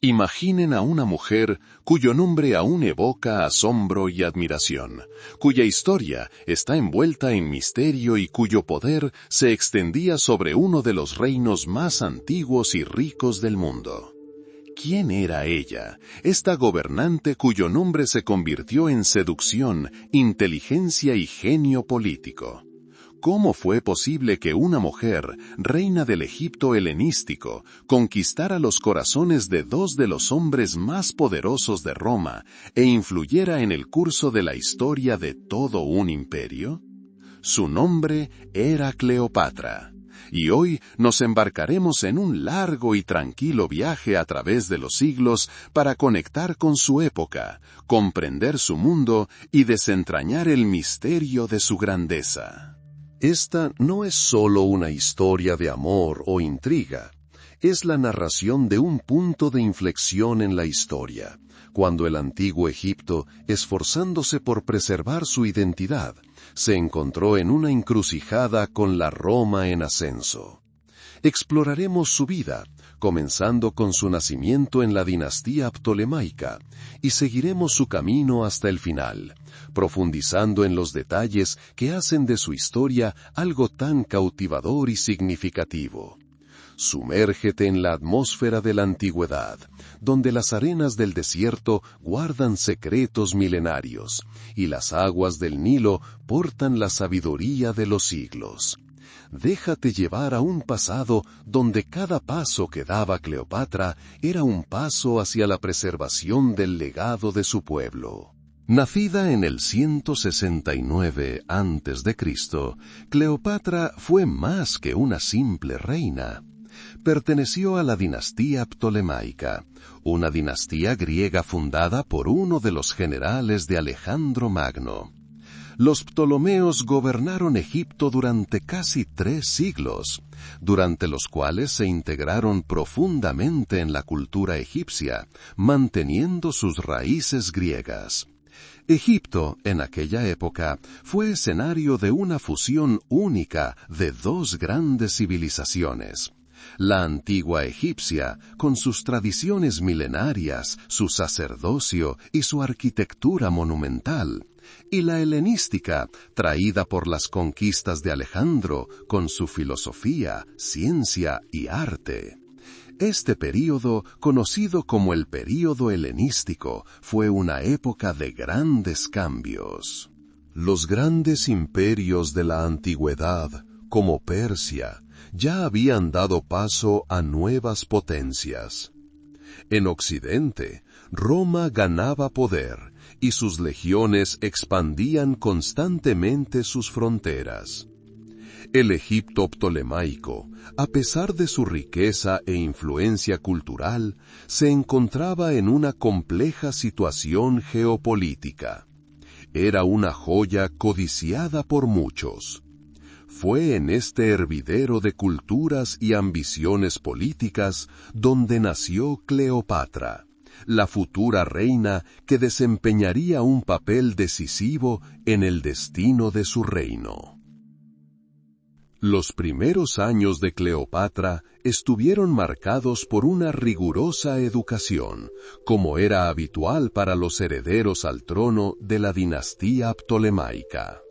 Imaginen a una mujer cuyo nombre aún evoca asombro y admiración, cuya historia está envuelta en misterio y cuyo poder se extendía sobre uno de los reinos más antiguos y ricos del mundo. ¿Quién era ella, esta gobernante cuyo nombre se convirtió en seducción, inteligencia y genio político? ¿Cómo fue posible que una mujer, reina del Egipto helenístico, conquistara los corazones de dos de los hombres más poderosos de Roma e influyera en el curso de la historia de todo un imperio? Su nombre era Cleopatra. Y hoy nos embarcaremos en un largo y tranquilo viaje a través de los siglos para conectar con su época, comprender su mundo y desentrañar el misterio de su grandeza. Esta no es solo una historia de amor o intriga, es la narración de un punto de inflexión en la historia, cuando el antiguo Egipto, esforzándose por preservar su identidad, se encontró en una encrucijada con la Roma en ascenso. Exploraremos su vida, comenzando con su nacimiento en la dinastía ptolemaica, y seguiremos su camino hasta el final, profundizando en los detalles que hacen de su historia algo tan cautivador y significativo. Sumérgete en la atmósfera de la antigüedad, donde las arenas del desierto guardan secretos milenarios, y las aguas del Nilo portan la sabiduría de los siglos. Déjate llevar a un pasado donde cada paso que daba Cleopatra era un paso hacia la preservación del legado de su pueblo. Nacida en el 169 a.C., Cleopatra fue más que una simple reina. Perteneció a la dinastía ptolemaica, una dinastía griega fundada por uno de los generales de Alejandro Magno. Los ptolomeos gobernaron Egipto durante casi 3 siglos, durante los cuales se integraron profundamente en la cultura egipcia, manteniendo sus raíces griegas. Egipto, en aquella época, fue escenario de una fusión única de 2 grandes civilizaciones. La antigua egipcia, con sus tradiciones milenarias, su sacerdocio y su arquitectura monumental, y la helenística, traída por las conquistas de Alejandro, con su filosofía, ciencia y arte. Este período, conocido como el período helenístico, fue una época de grandes cambios. Los grandes imperios de la antigüedad, como Persia, ya habían dado paso a nuevas potencias. En Occidente, Roma ganaba poder y sus legiones expandían constantemente sus fronteras. El Egipto ptolemaico, a pesar de su riqueza e influencia cultural, se encontraba en una compleja situación geopolítica. Era una joya codiciada por muchos. Fue en este hervidero de culturas y ambiciones políticas donde nació Cleopatra, la futura reina que desempeñaría un papel decisivo en el destino de su reino. Los primeros años de Cleopatra estuvieron marcados por una rigurosa educación, como era habitual para los herederos al trono de la dinastía ptolemaica.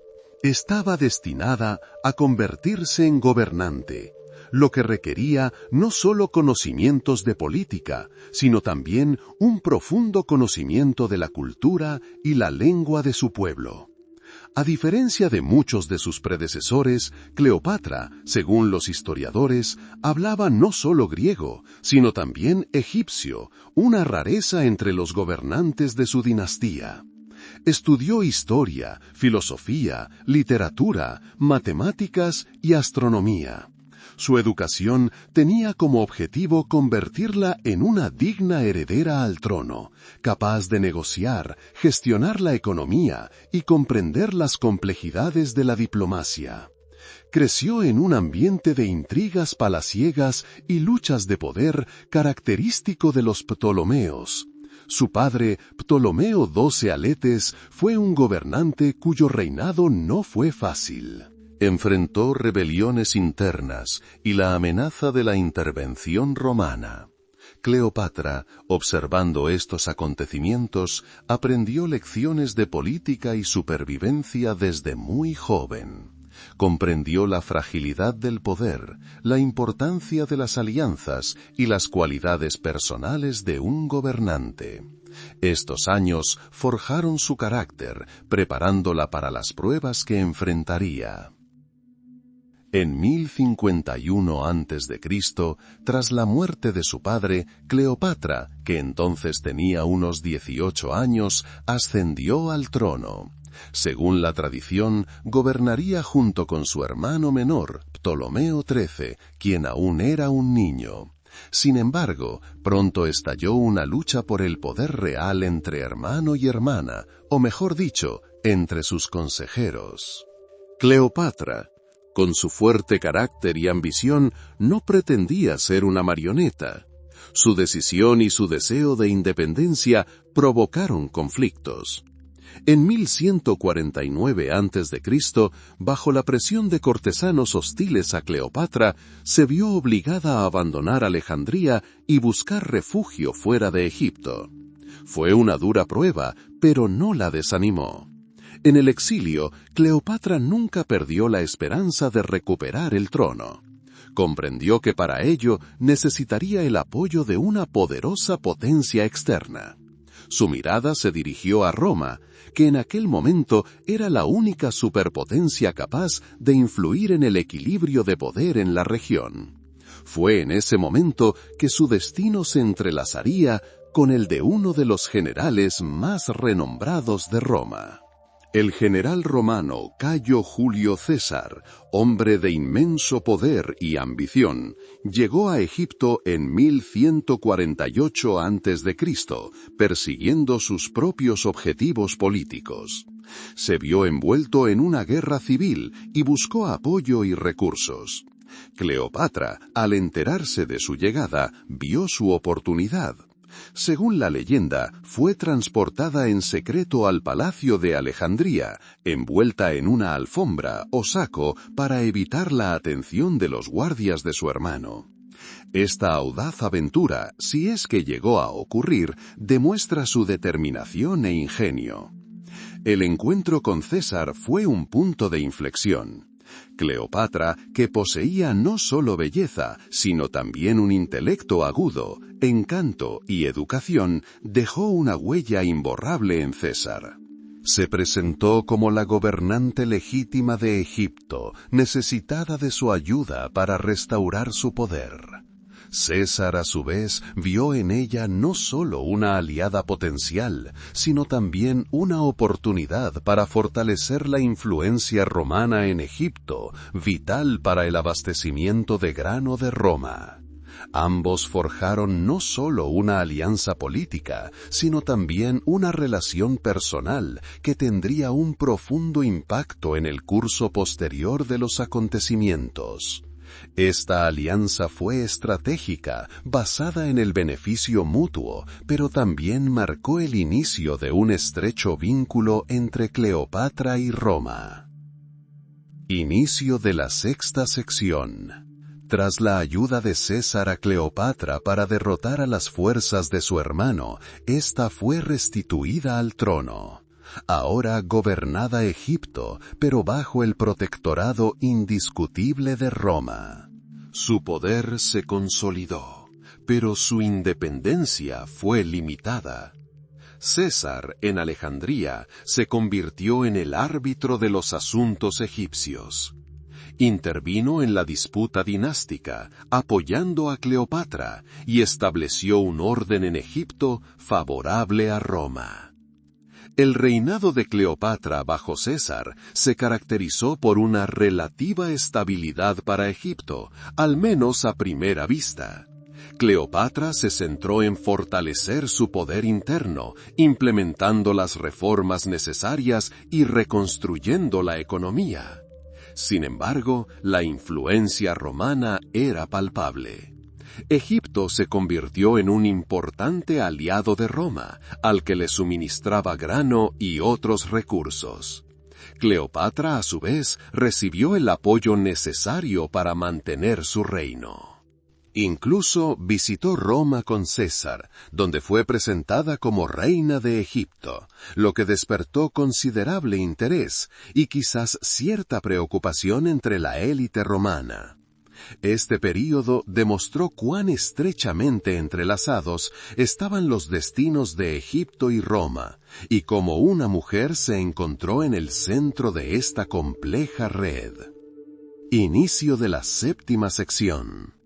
Estaba destinada a convertirse en gobernante, lo que requería no solo conocimientos de política, sino también un profundo conocimiento de la cultura y la lengua de su pueblo. A diferencia de muchos de sus predecesores, Cleopatra, según los historiadores, hablaba no solo griego, sino también egipcio, una rareza entre los gobernantes de su dinastía. Estudió historia, filosofía, literatura, matemáticas y astronomía. Su educación tenía como objetivo convertirla en una digna heredera al trono, capaz de negociar, gestionar la economía y comprender las complejidades de la diplomacia. Creció en un ambiente de intrigas palaciegas y luchas de poder característico de los ptolomeos. Su padre, Ptolomeo XII Aletes, fue un gobernante cuyo reinado no fue fácil. Enfrentó rebeliones internas y la amenaza de la intervención romana. Cleopatra, observando estos acontecimientos, aprendió lecciones de política y supervivencia desde muy joven. Comprendió la fragilidad del poder, la importancia de las alianzas y las cualidades personales de un gobernante. Estos años forjaron su carácter, preparándola para las pruebas que enfrentaría. En 1051 a.C., tras la muerte de su padre, Cleopatra, que entonces tenía unos 18 años, ascendió al trono. Según la tradición, gobernaría junto con su hermano menor, Ptolomeo XIII, quien aún era un niño. Sin embargo, pronto estalló una lucha por el poder real entre hermano y hermana, o mejor dicho, entre sus consejeros. Cleopatra, con su fuerte carácter y ambición, no pretendía ser una marioneta. Su decisión y su deseo de independencia provocaron conflictos. En 1149 a.C., bajo la presión de cortesanos hostiles a Cleopatra, se vio obligada a abandonar Alejandría y buscar refugio fuera de Egipto. Fue una dura prueba, pero no la desanimó. En el exilio, Cleopatra nunca perdió la esperanza de recuperar el trono. Comprendió que para ello necesitaría el apoyo de una poderosa potencia externa. Su mirada se dirigió a Roma, que en aquel momento era la única superpotencia capaz de influir en el equilibrio de poder en la región. Fue en ese momento que su destino se entrelazaría con el de uno de los generales más renombrados de Roma. El general romano Cayo Julio César, hombre de inmenso poder y ambición, llegó a Egipto en 1148 a.C., persiguiendo sus propios objetivos políticos. Se vio envuelto en una guerra civil y buscó apoyo y recursos. Cleopatra, al enterarse de su llegada, vio su oportunidad. Según la leyenda, fue transportada en secreto al palacio de Alejandría, envuelta en una alfombra o saco para evitar la atención de los guardias de su hermano. Esta audaz aventura, si es que llegó a ocurrir, demuestra su determinación e ingenio. El encuentro con César fue un punto de inflexión. Cleopatra, que poseía no solo belleza, sino también un intelecto agudo, encanto y educación, dejó una huella imborrable en César. Se presentó como la gobernante legítima de Egipto, necesitada de su ayuda para restaurar su poder. César, a su vez, vio en ella no solo una aliada potencial, sino también una oportunidad para fortalecer la influencia romana en Egipto, vital para el abastecimiento de grano de Roma. Ambos forjaron no solo una alianza política, sino también una relación personal que tendría un profundo impacto en el curso posterior de los acontecimientos. Esta alianza fue estratégica, basada en el beneficio mutuo, pero también marcó el inicio de un estrecho vínculo entre Cleopatra y Roma. Inicio de la sexta sección. Tras la ayuda de César a Cleopatra para derrotar a las fuerzas de su hermano, ésta fue restituida al trono. Ahora gobernaba Egipto, pero bajo el protectorado indiscutible de Roma. Su poder se consolidó, pero su independencia fue limitada. César, en Alejandría, se convirtió en el árbitro de los asuntos egipcios. Intervino en la disputa dinástica, apoyando a Cleopatra, y estableció un orden en Egipto favorable a Roma. El reinado de Cleopatra bajo César se caracterizó por una relativa estabilidad para Egipto, al menos a primera vista. Cleopatra se centró en fortalecer su poder interno, implementando las reformas necesarias y reconstruyendo la economía. Sin embargo, la influencia romana era palpable. Egipto se convirtió en un importante aliado de Roma, al que le suministraba grano y otros recursos. Cleopatra, a su vez, recibió el apoyo necesario para mantener su reino. Incluso visitó Roma con César, donde fue presentada como reina de Egipto, lo que despertó considerable interés y quizás cierta preocupación entre la élite romana. Este período demostró cuán estrechamente entrelazados estaban los destinos de Egipto y Roma, y cómo una mujer se encontró en el centro de esta compleja red. Inicio de la séptima sección.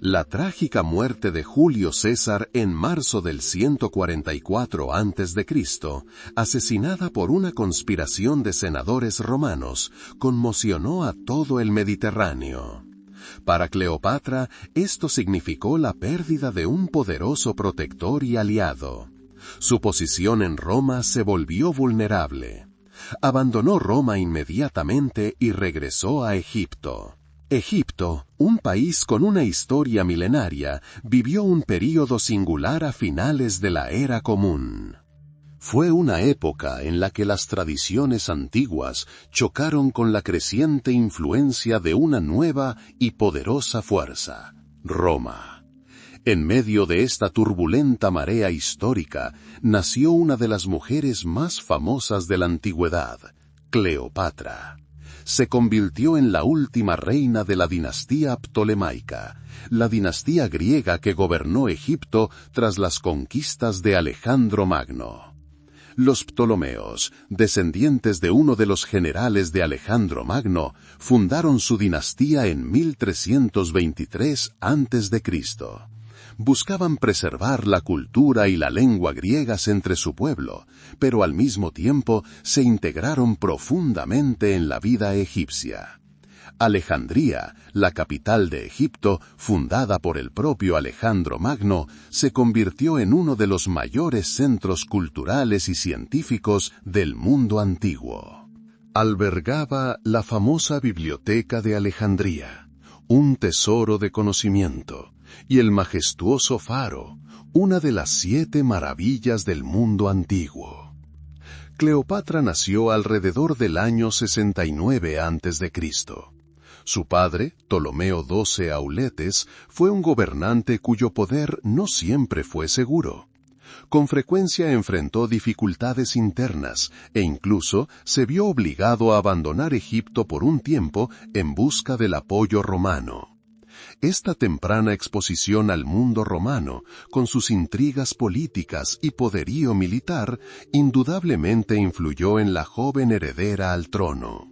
La trágica muerte de Julio César en marzo del 144 a.C., asesinada por una conspiración de senadores romanos, conmocionó a todo el Mediterráneo. Para Cleopatra, esto significó la pérdida de un poderoso protector y aliado. Su posición en Roma se volvió vulnerable. Abandonó Roma inmediatamente y regresó a Egipto. Egipto, un país con una historia milenaria, vivió un período singular a finales de la Era Común. Fue una época en la que las tradiciones antiguas chocaron con la creciente influencia de una nueva y poderosa fuerza, Roma. En medio de esta turbulenta marea histórica, nació una de las mujeres más famosas de la antigüedad, Cleopatra. Se convirtió en la última reina de la dinastía ptolemaica, la dinastía griega que gobernó Egipto tras las conquistas de Alejandro Magno. Los Ptolomeos, descendientes de uno de los generales de Alejandro Magno, fundaron su dinastía en 1323 a.C. Buscaban preservar la cultura y la lengua griegas entre su pueblo, pero al mismo tiempo se integraron profundamente en la vida egipcia. Alejandría, la capital de Egipto, fundada por el propio Alejandro Magno, se convirtió en uno de los mayores centros culturales y científicos del mundo antiguo. Albergaba la famosa Biblioteca de Alejandría, un tesoro de conocimiento, y el majestuoso Faro, una de las 7 maravillas del mundo antiguo. Cleopatra nació alrededor del año 69 a.C. Su padre, Ptolomeo XII Auletes, fue un gobernante cuyo poder no siempre fue seguro. Con frecuencia enfrentó dificultades internas e incluso se vio obligado a abandonar Egipto por un tiempo en busca del apoyo romano. Esta temprana exposición al mundo romano, con sus intrigas políticas y poderío militar, indudablemente influyó en la joven heredera al trono.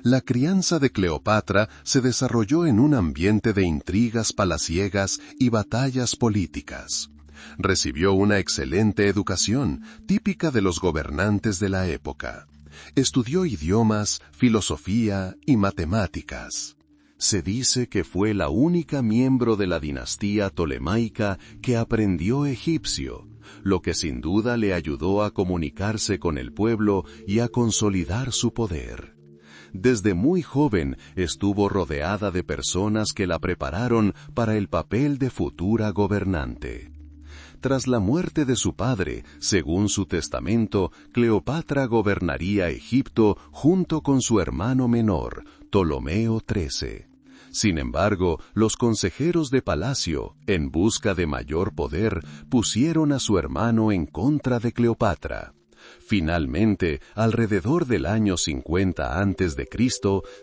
La crianza de Cleopatra se desarrolló en un ambiente de intrigas palaciegas y batallas políticas. Recibió una excelente educación, típica de los gobernantes de la época. Estudió idiomas, filosofía y matemáticas. Se dice que fue la única miembro de la dinastía tolemaica que aprendió egipcio, lo que sin duda le ayudó a comunicarse con el pueblo y a consolidar su poder. Desde muy joven estuvo rodeada de personas que la prepararon para el papel de futura gobernante. Tras la muerte de su padre, según su testamento, Cleopatra gobernaría Egipto junto con su hermano menor, Ptolomeo XIII. Sin embargo, los consejeros de palacio, en busca de mayor poder, pusieron a su hermano en contra de Cleopatra. Finalmente, alrededor del año 50 a.C.,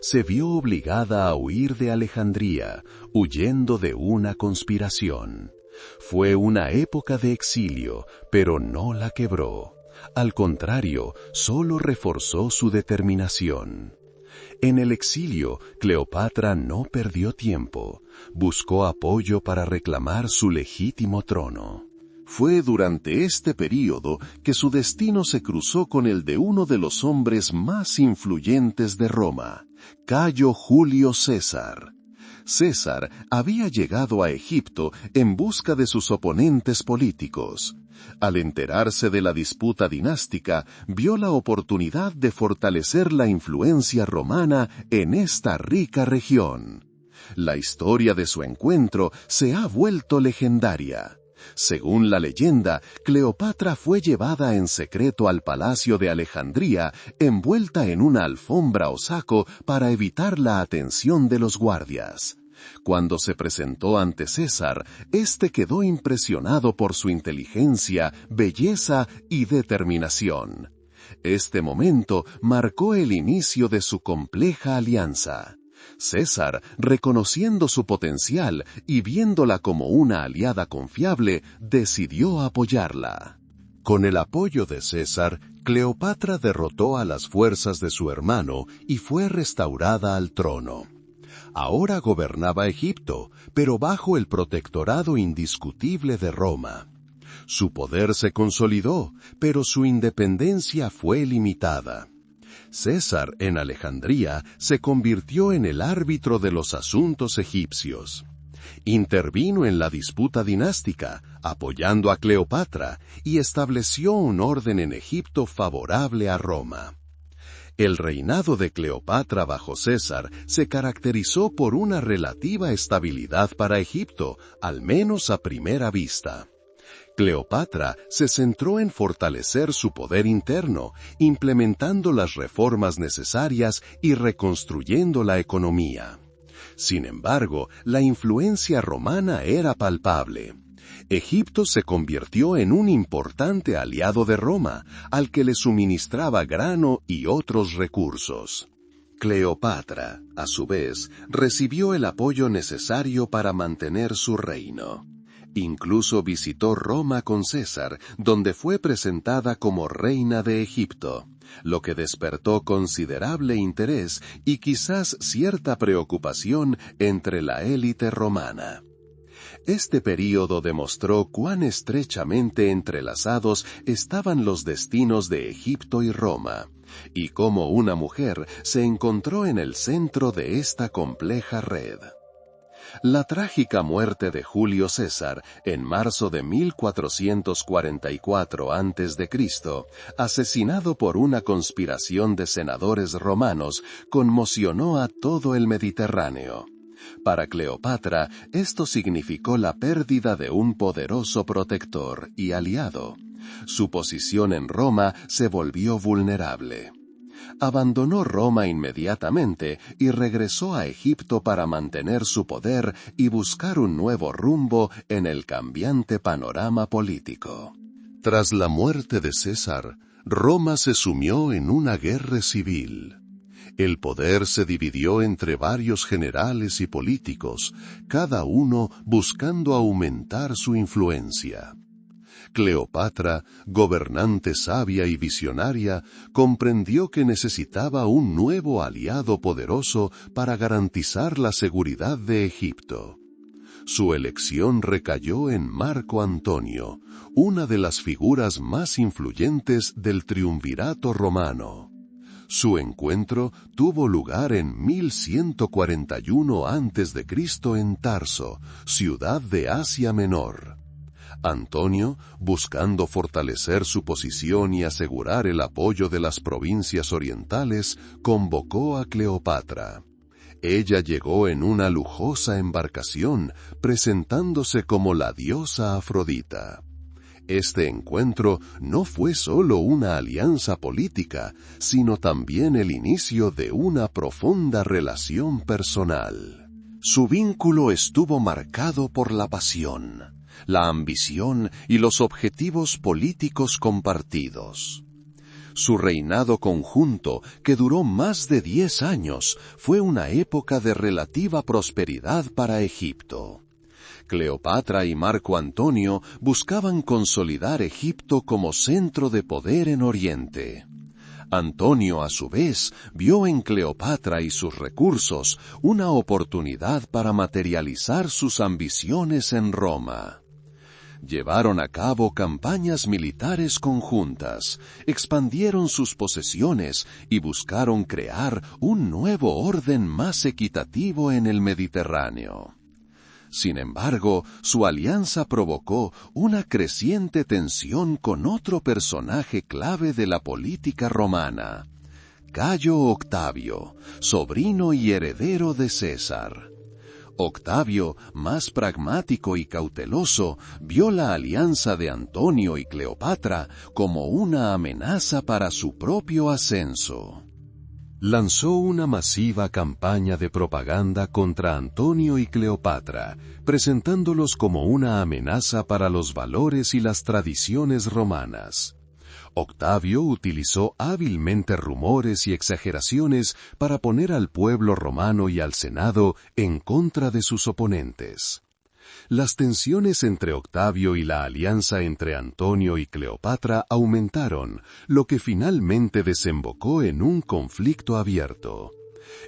se vio obligada a huir de Alejandría, huyendo de una conspiración. Fue una época de exilio, pero no la quebró. Al contrario, solo reforzó su determinación. En el exilio, Cleopatra no perdió tiempo. Buscó apoyo para reclamar su legítimo trono. Fue durante este período que su destino se cruzó con el de uno de los hombres más influyentes de Roma, Cayo Julio César. César había llegado a Egipto en busca de sus oponentes políticos. Al enterarse de la disputa dinástica, vio la oportunidad de fortalecer la influencia romana en esta rica región. La historia de su encuentro se ha vuelto legendaria. Según la leyenda, Cleopatra fue llevada en secreto al palacio de Alejandría, envuelta en una alfombra o saco para evitar la atención de los guardias. Cuando se presentó ante César, éste quedó impresionado por su inteligencia, belleza y determinación. Este momento marcó el inicio de su compleja alianza. César, reconociendo su potencial y viéndola como una aliada confiable, decidió apoyarla. Con el apoyo de César, Cleopatra derrotó a las fuerzas de su hermano y fue restaurada al trono. Ahora gobernaba Egipto, pero bajo el protectorado indiscutible de Roma. Su poder se consolidó, pero su independencia fue limitada. César, en Alejandría, se convirtió en el árbitro de los asuntos egipcios. Intervino en la disputa dinástica, apoyando a Cleopatra, y estableció un orden en Egipto favorable a Roma. El reinado de Cleopatra bajo César se caracterizó por una relativa estabilidad para Egipto, al menos a primera vista. Cleopatra se centró en fortalecer su poder interno, implementando las reformas necesarias y reconstruyendo la economía. Sin embargo, la influencia romana era palpable. Egipto se convirtió en un importante aliado de Roma, al que le suministraba grano y otros recursos. Cleopatra, a su vez, recibió el apoyo necesario para mantener su reino. Incluso visitó Roma con César, donde fue presentada como reina de Egipto, lo que despertó considerable interés y quizás cierta preocupación entre la élite romana. Este período demostró cuán estrechamente entrelazados estaban los destinos de Egipto y Roma, y cómo una mujer se encontró en el centro de esta compleja red. La trágica muerte de Julio César en marzo de 1444 a.C., asesinado por una conspiración de senadores romanos, conmocionó a todo el Mediterráneo. Para Cleopatra, esto significó la pérdida de un poderoso protector y aliado. Su posición en Roma se volvió vulnerable. Abandonó Roma inmediatamente y regresó a Egipto para mantener su poder y buscar un nuevo rumbo en el cambiante panorama político. Tras la muerte de César, Roma se sumió en una guerra civil. El poder se dividió entre varios generales y políticos, cada uno buscando aumentar su influencia. Cleopatra, gobernante sabia y visionaria, comprendió que necesitaba un nuevo aliado poderoso para garantizar la seguridad de Egipto. Su elección recayó en Marco Antonio, una de las figuras más influyentes del triunvirato romano. Su encuentro tuvo lugar en 1141 a.C. en Tarso, ciudad de Asia Menor. Antonio, buscando fortalecer su posición y asegurar el apoyo de las provincias orientales, convocó a Cleopatra. Ella llegó en una lujosa embarcación, presentándose como la diosa Afrodita. Este encuentro no fue solo una alianza política, sino también el inicio de una profunda relación personal. Su vínculo estuvo marcado por la pasión, la ambición y los objetivos políticos compartidos. Su reinado conjunto, que duró más de 10 años, fue una época de relativa prosperidad para Egipto. Cleopatra y Marco Antonio buscaban consolidar Egipto como centro de poder en Oriente. Antonio, a su vez, vio en Cleopatra y sus recursos una oportunidad para materializar sus ambiciones en Roma. Llevaron a cabo campañas militares conjuntas, expandieron sus posesiones y buscaron crear un nuevo orden más equitativo en el Mediterráneo. Sin embargo, su alianza provocó una creciente tensión con otro personaje clave de la política romana, Cayo Octavio, sobrino y heredero de César. Octavio, más pragmático y cauteloso, vio la alianza de Antonio y Cleopatra como una amenaza para su propio ascenso. lanzó una masiva campaña de propaganda contra Antonio y Cleopatra, presentándolos como una amenaza para los valores y las tradiciones romanas. Octavio utilizó hábilmente rumores y exageraciones para poner al pueblo romano y al Senado en contra de sus oponentes. Las tensiones entre Octavio y la alianza entre Antonio y Cleopatra aumentaron, lo que finalmente desembocó en un conflicto abierto.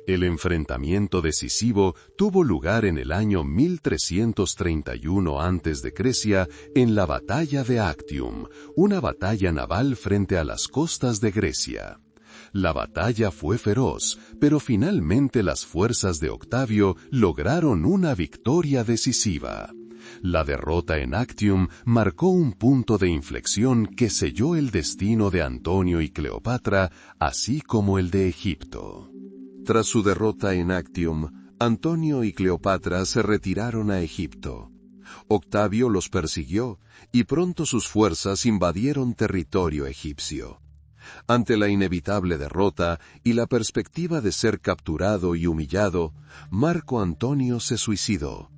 El enfrentamiento decisivo tuvo lugar en el año 1331 a.C. en la Batalla de Actium, una batalla naval frente a las costas de Grecia. La batalla fue feroz, pero finalmente las fuerzas de Octavio lograron una victoria decisiva. La derrota en Actium marcó un punto de inflexión que selló el destino de Antonio y Cleopatra, así como el de Egipto. Tras su derrota en Actium, Antonio y Cleopatra se retiraron a Egipto. Octavio los persiguió, y pronto sus fuerzas invadieron territorio egipcio. Ante la inevitable derrota y la perspectiva de ser capturado y humillado, Marco Antonio se suicidó.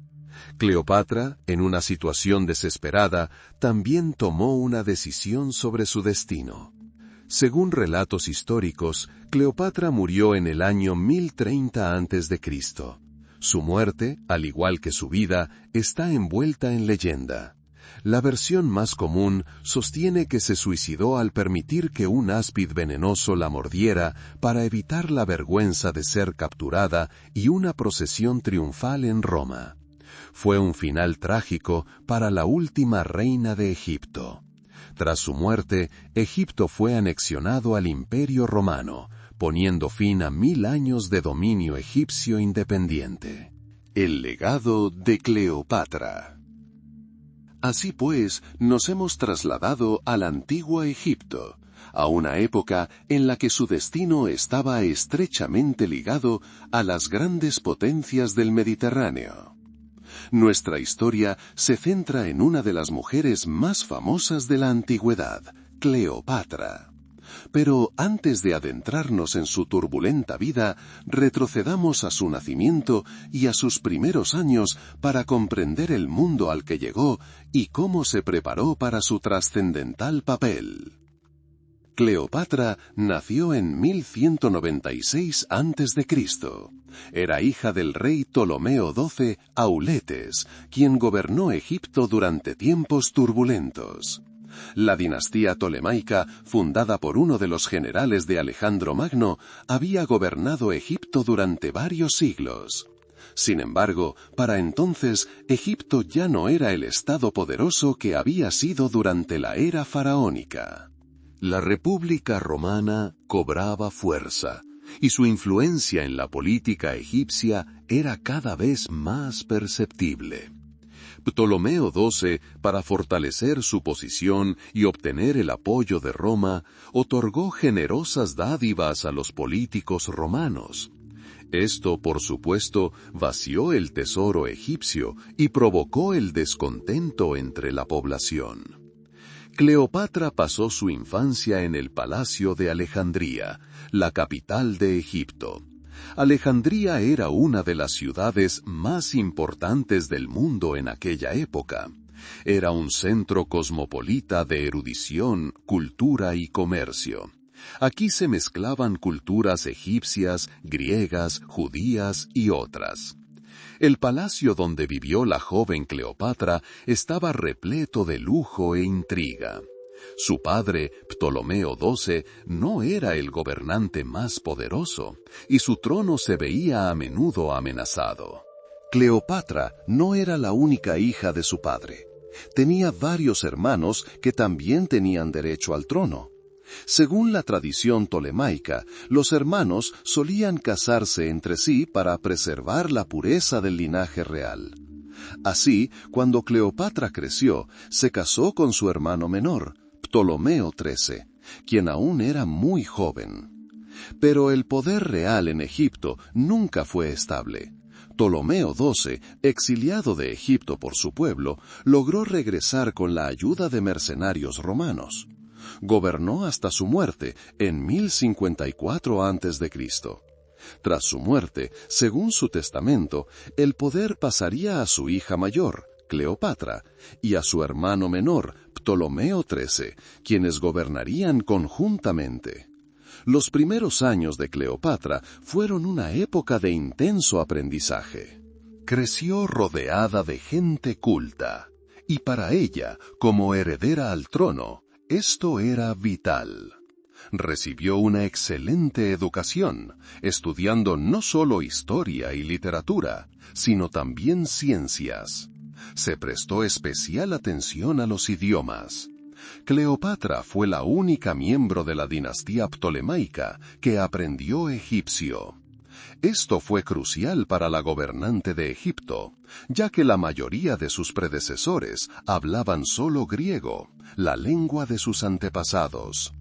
Cleopatra, en una situación desesperada, también tomó una decisión sobre su destino. Según relatos históricos, Cleopatra murió en el año 1030 a.C. Su muerte, al igual que su vida, está envuelta en leyenda. La versión más común sostiene que se suicidó al permitir que un áspid venenoso la mordiera para evitar la vergüenza de ser capturada y una procesión triunfal en Roma. Fue un final trágico para la última reina de Egipto. Tras su muerte, Egipto fue anexionado al Imperio Romano, poniendo fin a 1000 años de dominio egipcio independiente. El legado de Cleopatra. Así pues, nos hemos trasladado al antiguo Egipto, a una época en la que su destino estaba estrechamente ligado a las grandes potencias del Mediterráneo. Nuestra historia se centra en una de las mujeres más famosas de la antigüedad, Cleopatra. Pero antes de adentrarnos en su turbulenta vida, retrocedamos a su nacimiento y a sus primeros años para comprender el mundo al que llegó y cómo se preparó para su trascendental papel. Cleopatra nació en 1196 a.C. Era hija del rey Ptolomeo XII Auletes, quien gobernó Egipto durante tiempos turbulentos. La dinastía tolemaica, fundada por uno de los generales de Alejandro Magno, había gobernado Egipto durante varios siglos. Sin embargo, para entonces, Egipto ya no era el estado poderoso que había sido durante la era faraónica. La República Romana cobraba fuerza, y su influencia en la política egipcia era cada vez más perceptible. Ptolomeo XII, para fortalecer su posición y obtener el apoyo de Roma, otorgó generosas dádivas a los políticos romanos. Esto, por supuesto, vació el tesoro egipcio y provocó el descontento entre la población. Cleopatra pasó su infancia en el Palacio de Alejandría, la capital de Egipto. Alejandría era una de las ciudades más importantes del mundo en aquella época. Era un centro cosmopolita de erudición, cultura y comercio. Aquí se mezclaban culturas egipcias, griegas, judías y otras. El palacio donde vivió la joven Cleopatra estaba repleto de lujo e intriga. Su padre, Ptolomeo XII, no era el gobernante más poderoso, y su trono se veía a menudo amenazado. Cleopatra no era la única hija de su padre. Tenía varios hermanos que también tenían derecho al trono. Según la tradición tolemaica, los hermanos solían casarse entre sí para preservar la pureza del linaje real. Así, cuando Cleopatra creció, se casó con su hermano menor, Ptolomeo XIII, quien aún era muy joven. Pero el poder real en Egipto nunca fue estable. Ptolomeo XII, exiliado de Egipto por su pueblo, logró regresar con la ayuda de mercenarios romanos. Gobernó hasta su muerte en 1054 a.C. Tras su muerte, según su testamento, el poder pasaría a su hija mayor, Cleopatra, y a su hermano menor, Ptolomeo XIII, quienes gobernarían conjuntamente. Los primeros años de Cleopatra fueron una época de intenso aprendizaje. Creció rodeada de gente culta, y para ella, como heredera al trono, esto era vital. Recibió una excelente educación, estudiando no solo historia y literatura, sino también ciencias. Se prestó especial atención a los idiomas. Cleopatra fue la única miembro de la dinastía ptolemaica que aprendió egipcio. Esto fue crucial para la gobernante de Egipto, ya que la mayoría de sus predecesores hablaban solo griego, la lengua de sus antepasados.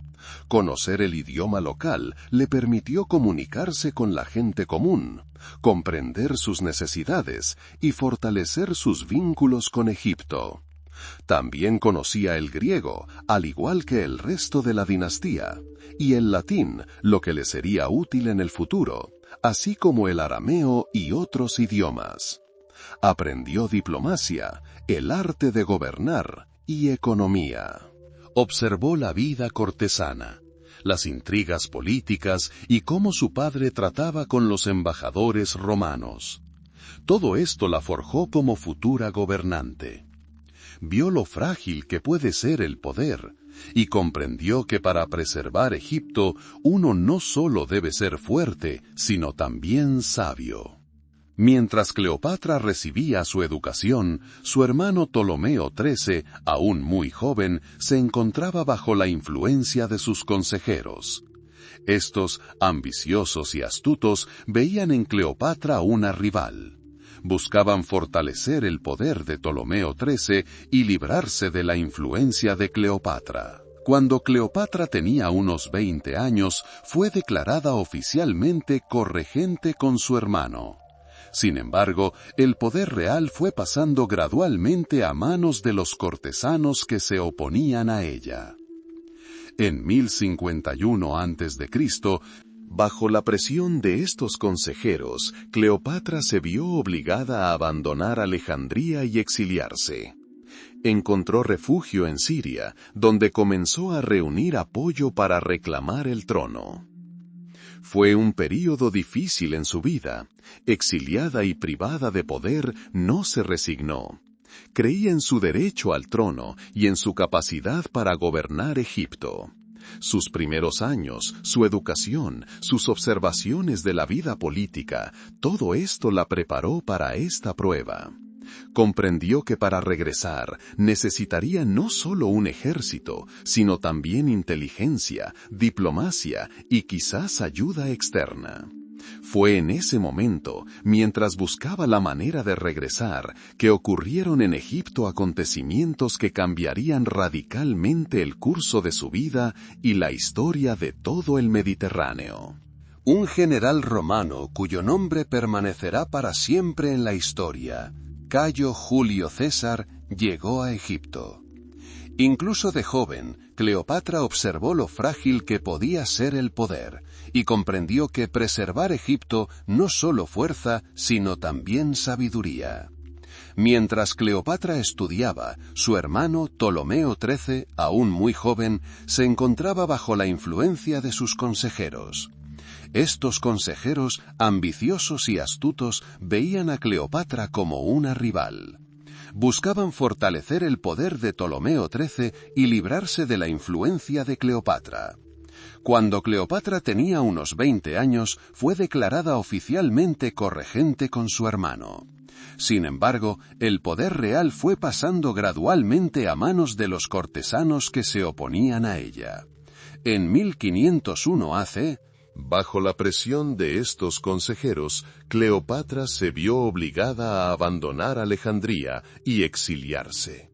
Conocer el idioma local le permitió comunicarse con la gente común, comprender sus necesidades y fortalecer sus vínculos con Egipto. También conocía el griego, al igual que el resto de la dinastía, y el latín, lo que le sería útil en el futuro, así como el arameo y otros idiomas. Aprendió diplomacia, el arte de gobernar y economía. Observó la vida cortesana, las intrigas políticas y cómo su padre trataba con los embajadores romanos. Todo esto la forjó como futura gobernante. Vio lo frágil que puede ser el poder y comprendió que para preservar Egipto uno no solo debe ser fuerte, sino también sabio. Mientras Cleopatra recibía su educación, su hermano Ptolomeo XIII, aún muy joven, se encontraba bajo la influencia de sus consejeros. Estos, ambiciosos y astutos, veían en Cleopatra una rival. Buscaban fortalecer el poder de Ptolomeo XIII y librarse de la influencia de Cleopatra. Cuando Cleopatra tenía unos 20 años, fue declarada oficialmente corregente con su hermano. Sin embargo, el poder real fue pasando gradualmente a manos de los cortesanos que se oponían a ella. En 1051 a.C., bajo la presión de estos consejeros, Cleopatra se vio obligada a abandonar Alejandría y exiliarse. Encontró refugio en Siria, donde comenzó a reunir apoyo para reclamar el trono. Fue un período difícil en su vida. Exiliada y privada de poder, no se resignó. Creía en su derecho al trono y en su capacidad para gobernar Egipto. Sus primeros años, su educación, sus observaciones de la vida política, todo esto la preparó para esta prueba. Comprendió que para regresar necesitaría no solo un ejército, sino también inteligencia, diplomacia y quizás ayuda externa. Fue en ese momento, mientras buscaba la manera de regresar, que ocurrieron en Egipto acontecimientos que cambiarían radicalmente el curso de su vida y la historia de todo el Mediterráneo. Un general romano cuyo nombre permanecerá para siempre en la historia, Cayo Julio César, llegó a Egipto. Incluso de joven, Cleopatra observó lo frágil que podía ser el poder y comprendió que preservar Egipto no solo fuerza, sino también sabiduría. Mientras Cleopatra estudiaba, su hermano Ptolomeo XIII, aún muy joven, se encontraba bajo la influencia de sus consejeros. Estos consejeros, ambiciosos y astutos, veían a Cleopatra como una rival. Buscaban fortalecer el poder de Ptolomeo XIII y librarse de la influencia de Cleopatra. Cuando Cleopatra tenía unos 20 años, fue declarada oficialmente corregente con su hermano. Sin embargo, el poder real fue pasando gradualmente a manos de los cortesanos que se oponían a ella. En 1501 a.C., bajo la presión de estos consejeros, Cleopatra se vio obligada a abandonar Alejandría y exiliarse.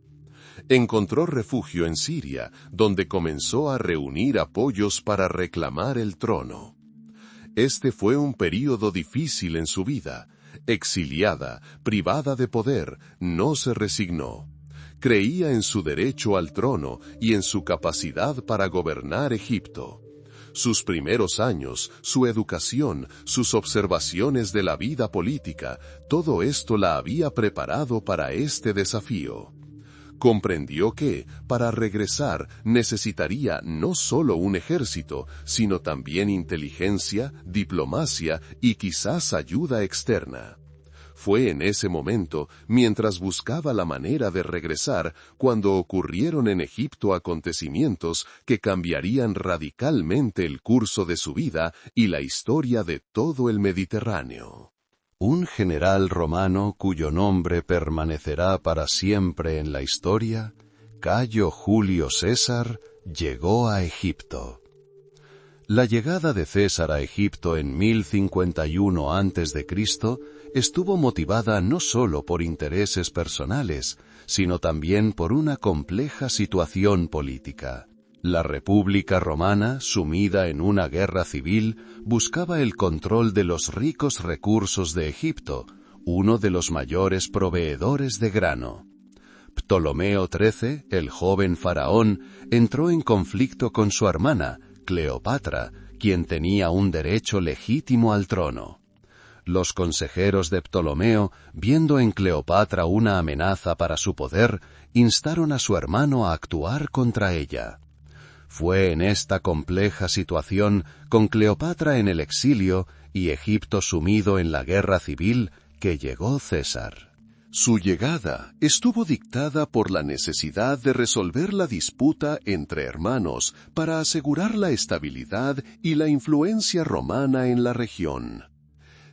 Encontró refugio en Siria, donde comenzó a reunir apoyos para reclamar el trono. Este fue un período difícil en su vida. Exiliada, privada de poder, no se resignó. Creía en su derecho al trono y en su capacidad para gobernar Egipto. Sus primeros años, su educación, sus observaciones de la vida política, todo esto la había preparado para este desafío. Comprendió que, para regresar, necesitaría no solo un ejército, sino también inteligencia, diplomacia y quizás ayuda externa. Fue en ese momento, mientras buscaba la manera de regresar, cuando ocurrieron en Egipto acontecimientos que cambiarían radicalmente el curso de su vida y la historia de todo el Mediterráneo. Un general romano cuyo nombre permanecerá para siempre en la historia, Cayo Julio César, llegó a Egipto. La llegada de César a Egipto en 1051 a.C. estuvo motivada no solo por intereses personales, sino también por una compleja situación política. La República Romana, sumida en una guerra civil, buscaba el control de los ricos recursos de Egipto, uno de los mayores proveedores de grano. Ptolomeo XIII, el joven faraón, entró en conflicto con su hermana, Cleopatra, quien tenía un derecho legítimo al trono. Los consejeros de Ptolomeo, viendo en Cleopatra una amenaza para su poder, instaron a su hermano a actuar contra ella. Fue en esta compleja situación, con Cleopatra en el exilio y Egipto sumido en la guerra civil, que llegó César. Su llegada estuvo dictada por la necesidad de resolver la disputa entre hermanos para asegurar la estabilidad y la influencia romana en la región.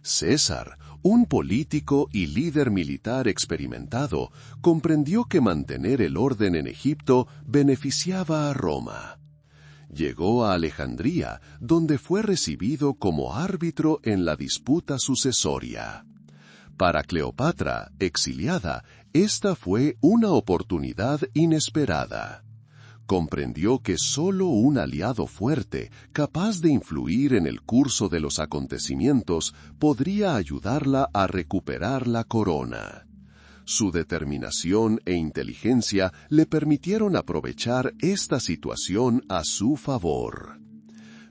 César, un político y líder militar experimentado, comprendió que mantener el orden en Egipto beneficiaba a Roma. Llegó a Alejandría, donde fue recibido como árbitro en la disputa sucesoria. Para Cleopatra, exiliada, esta fue una oportunidad inesperada. Comprendió que solo un aliado fuerte, capaz de influir en el curso de los acontecimientos, podría ayudarla a recuperar la corona. Su determinación e inteligencia le permitieron aprovechar esta situación a su favor.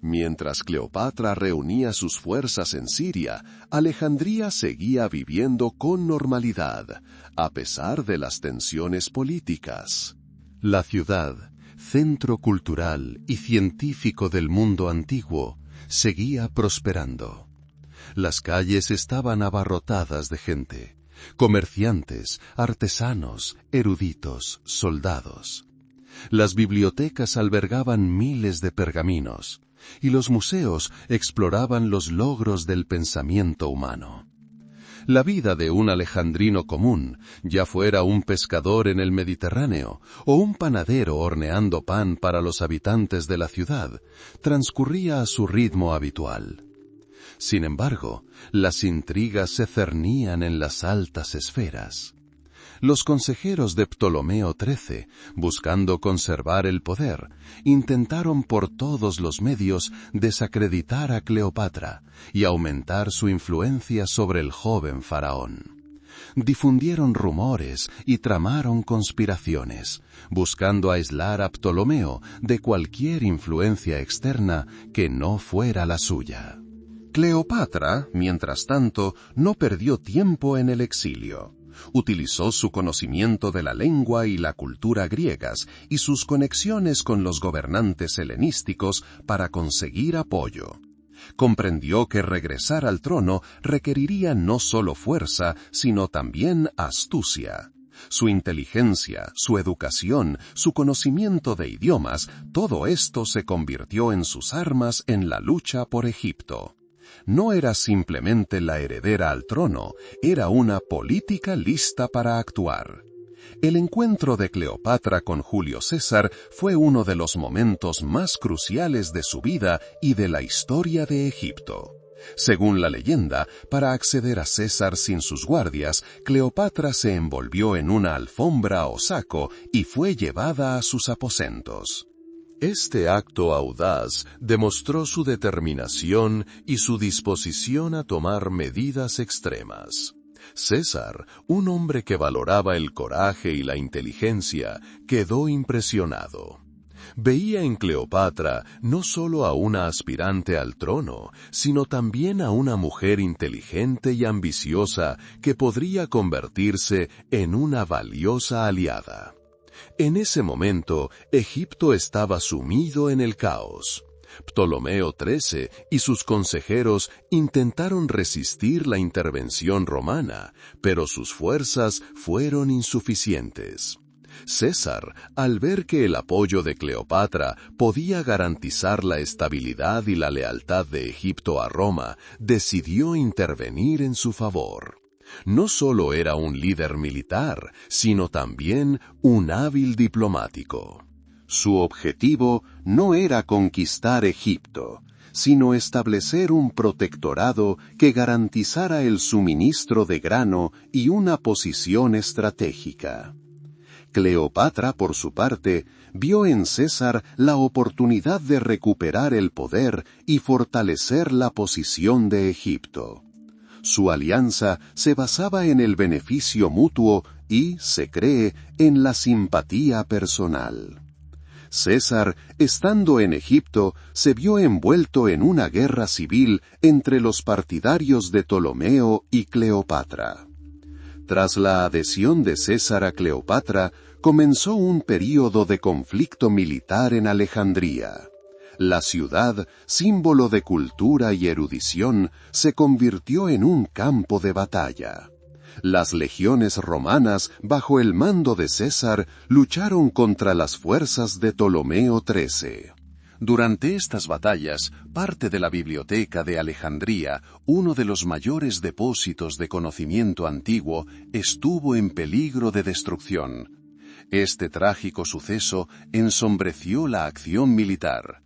Mientras Cleopatra reunía sus fuerzas en Siria, Alejandría seguía viviendo con normalidad, a pesar de las tensiones políticas. La ciudad, centro cultural y científico del mundo antiguo, seguía prosperando. Las calles estaban abarrotadas de gente, comerciantes, artesanos, eruditos, soldados. Las bibliotecas albergaban miles de pergaminos, y los museos exploraban los logros del pensamiento humano. La vida de un alejandrino común, ya fuera un pescador en el Mediterráneo o un panadero horneando pan para los habitantes de la ciudad, transcurría a su ritmo habitual. Sin embargo, las intrigas se cernían en las altas esferas. Los consejeros de Ptolomeo XIII, buscando conservar el poder, intentaron por todos los medios desacreditar a Cleopatra y aumentar su influencia sobre el joven faraón. Difundieron rumores y tramaron conspiraciones, buscando aislar a Ptolomeo de cualquier influencia externa que no fuera la suya. Cleopatra, mientras tanto, no perdió tiempo en el exilio. Utilizó su conocimiento de la lengua y la cultura griegas y sus conexiones con los gobernantes helenísticos para conseguir apoyo. Comprendió que regresar al trono requeriría no solo fuerza, sino también astucia. Su inteligencia, su educación, su conocimiento de idiomas, todo esto se convirtió en sus armas en la lucha por Egipto. No era simplemente la heredera al trono, era una política lista para actuar. El encuentro de Cleopatra con Julio César fue uno de los momentos más cruciales de su vida y de la historia de Egipto. Según la leyenda, para acceder a César sin sus guardias, Cleopatra se envolvió en una alfombra o saco y fue llevada a sus aposentos. Este acto audaz demostró su determinación y su disposición a tomar medidas extremas. César, un hombre que valoraba el coraje y la inteligencia, quedó impresionado. Veía en Cleopatra no solo a una aspirante al trono, sino también a una mujer inteligente y ambiciosa que podría convertirse en una valiosa aliada. En ese momento, Egipto estaba sumido en el caos. Ptolomeo XIII y sus consejeros intentaron resistir la intervención romana, pero sus fuerzas fueron insuficientes. César, al ver que el apoyo de Cleopatra podía garantizar la estabilidad y la lealtad de Egipto a Roma, decidió intervenir en su favor. No solo era un líder militar, sino también un hábil diplomático. Su objetivo no era conquistar Egipto, sino establecer un protectorado que garantizara el suministro de grano y una posición estratégica. Cleopatra, por su parte, vio en César la oportunidad de recuperar el poder y fortalecer la posición de Egipto. Su alianza se basaba en el beneficio mutuo y, se cree, en la simpatía personal. César, estando en Egipto, se vio envuelto en una guerra civil entre los partidarios de Ptolomeo y Cleopatra. Tras la adhesión de César a Cleopatra, comenzó un período de conflicto militar en Alejandría. La ciudad, símbolo de cultura y erudición, se convirtió en un campo de batalla. Las legiones romanas, bajo el mando de César, lucharon contra las fuerzas de Ptolomeo XIII. Durante estas batallas, parte de la biblioteca de Alejandría, uno de los mayores depósitos de conocimiento antiguo, estuvo en peligro de destrucción. Este trágico suceso ensombreció la acción militar.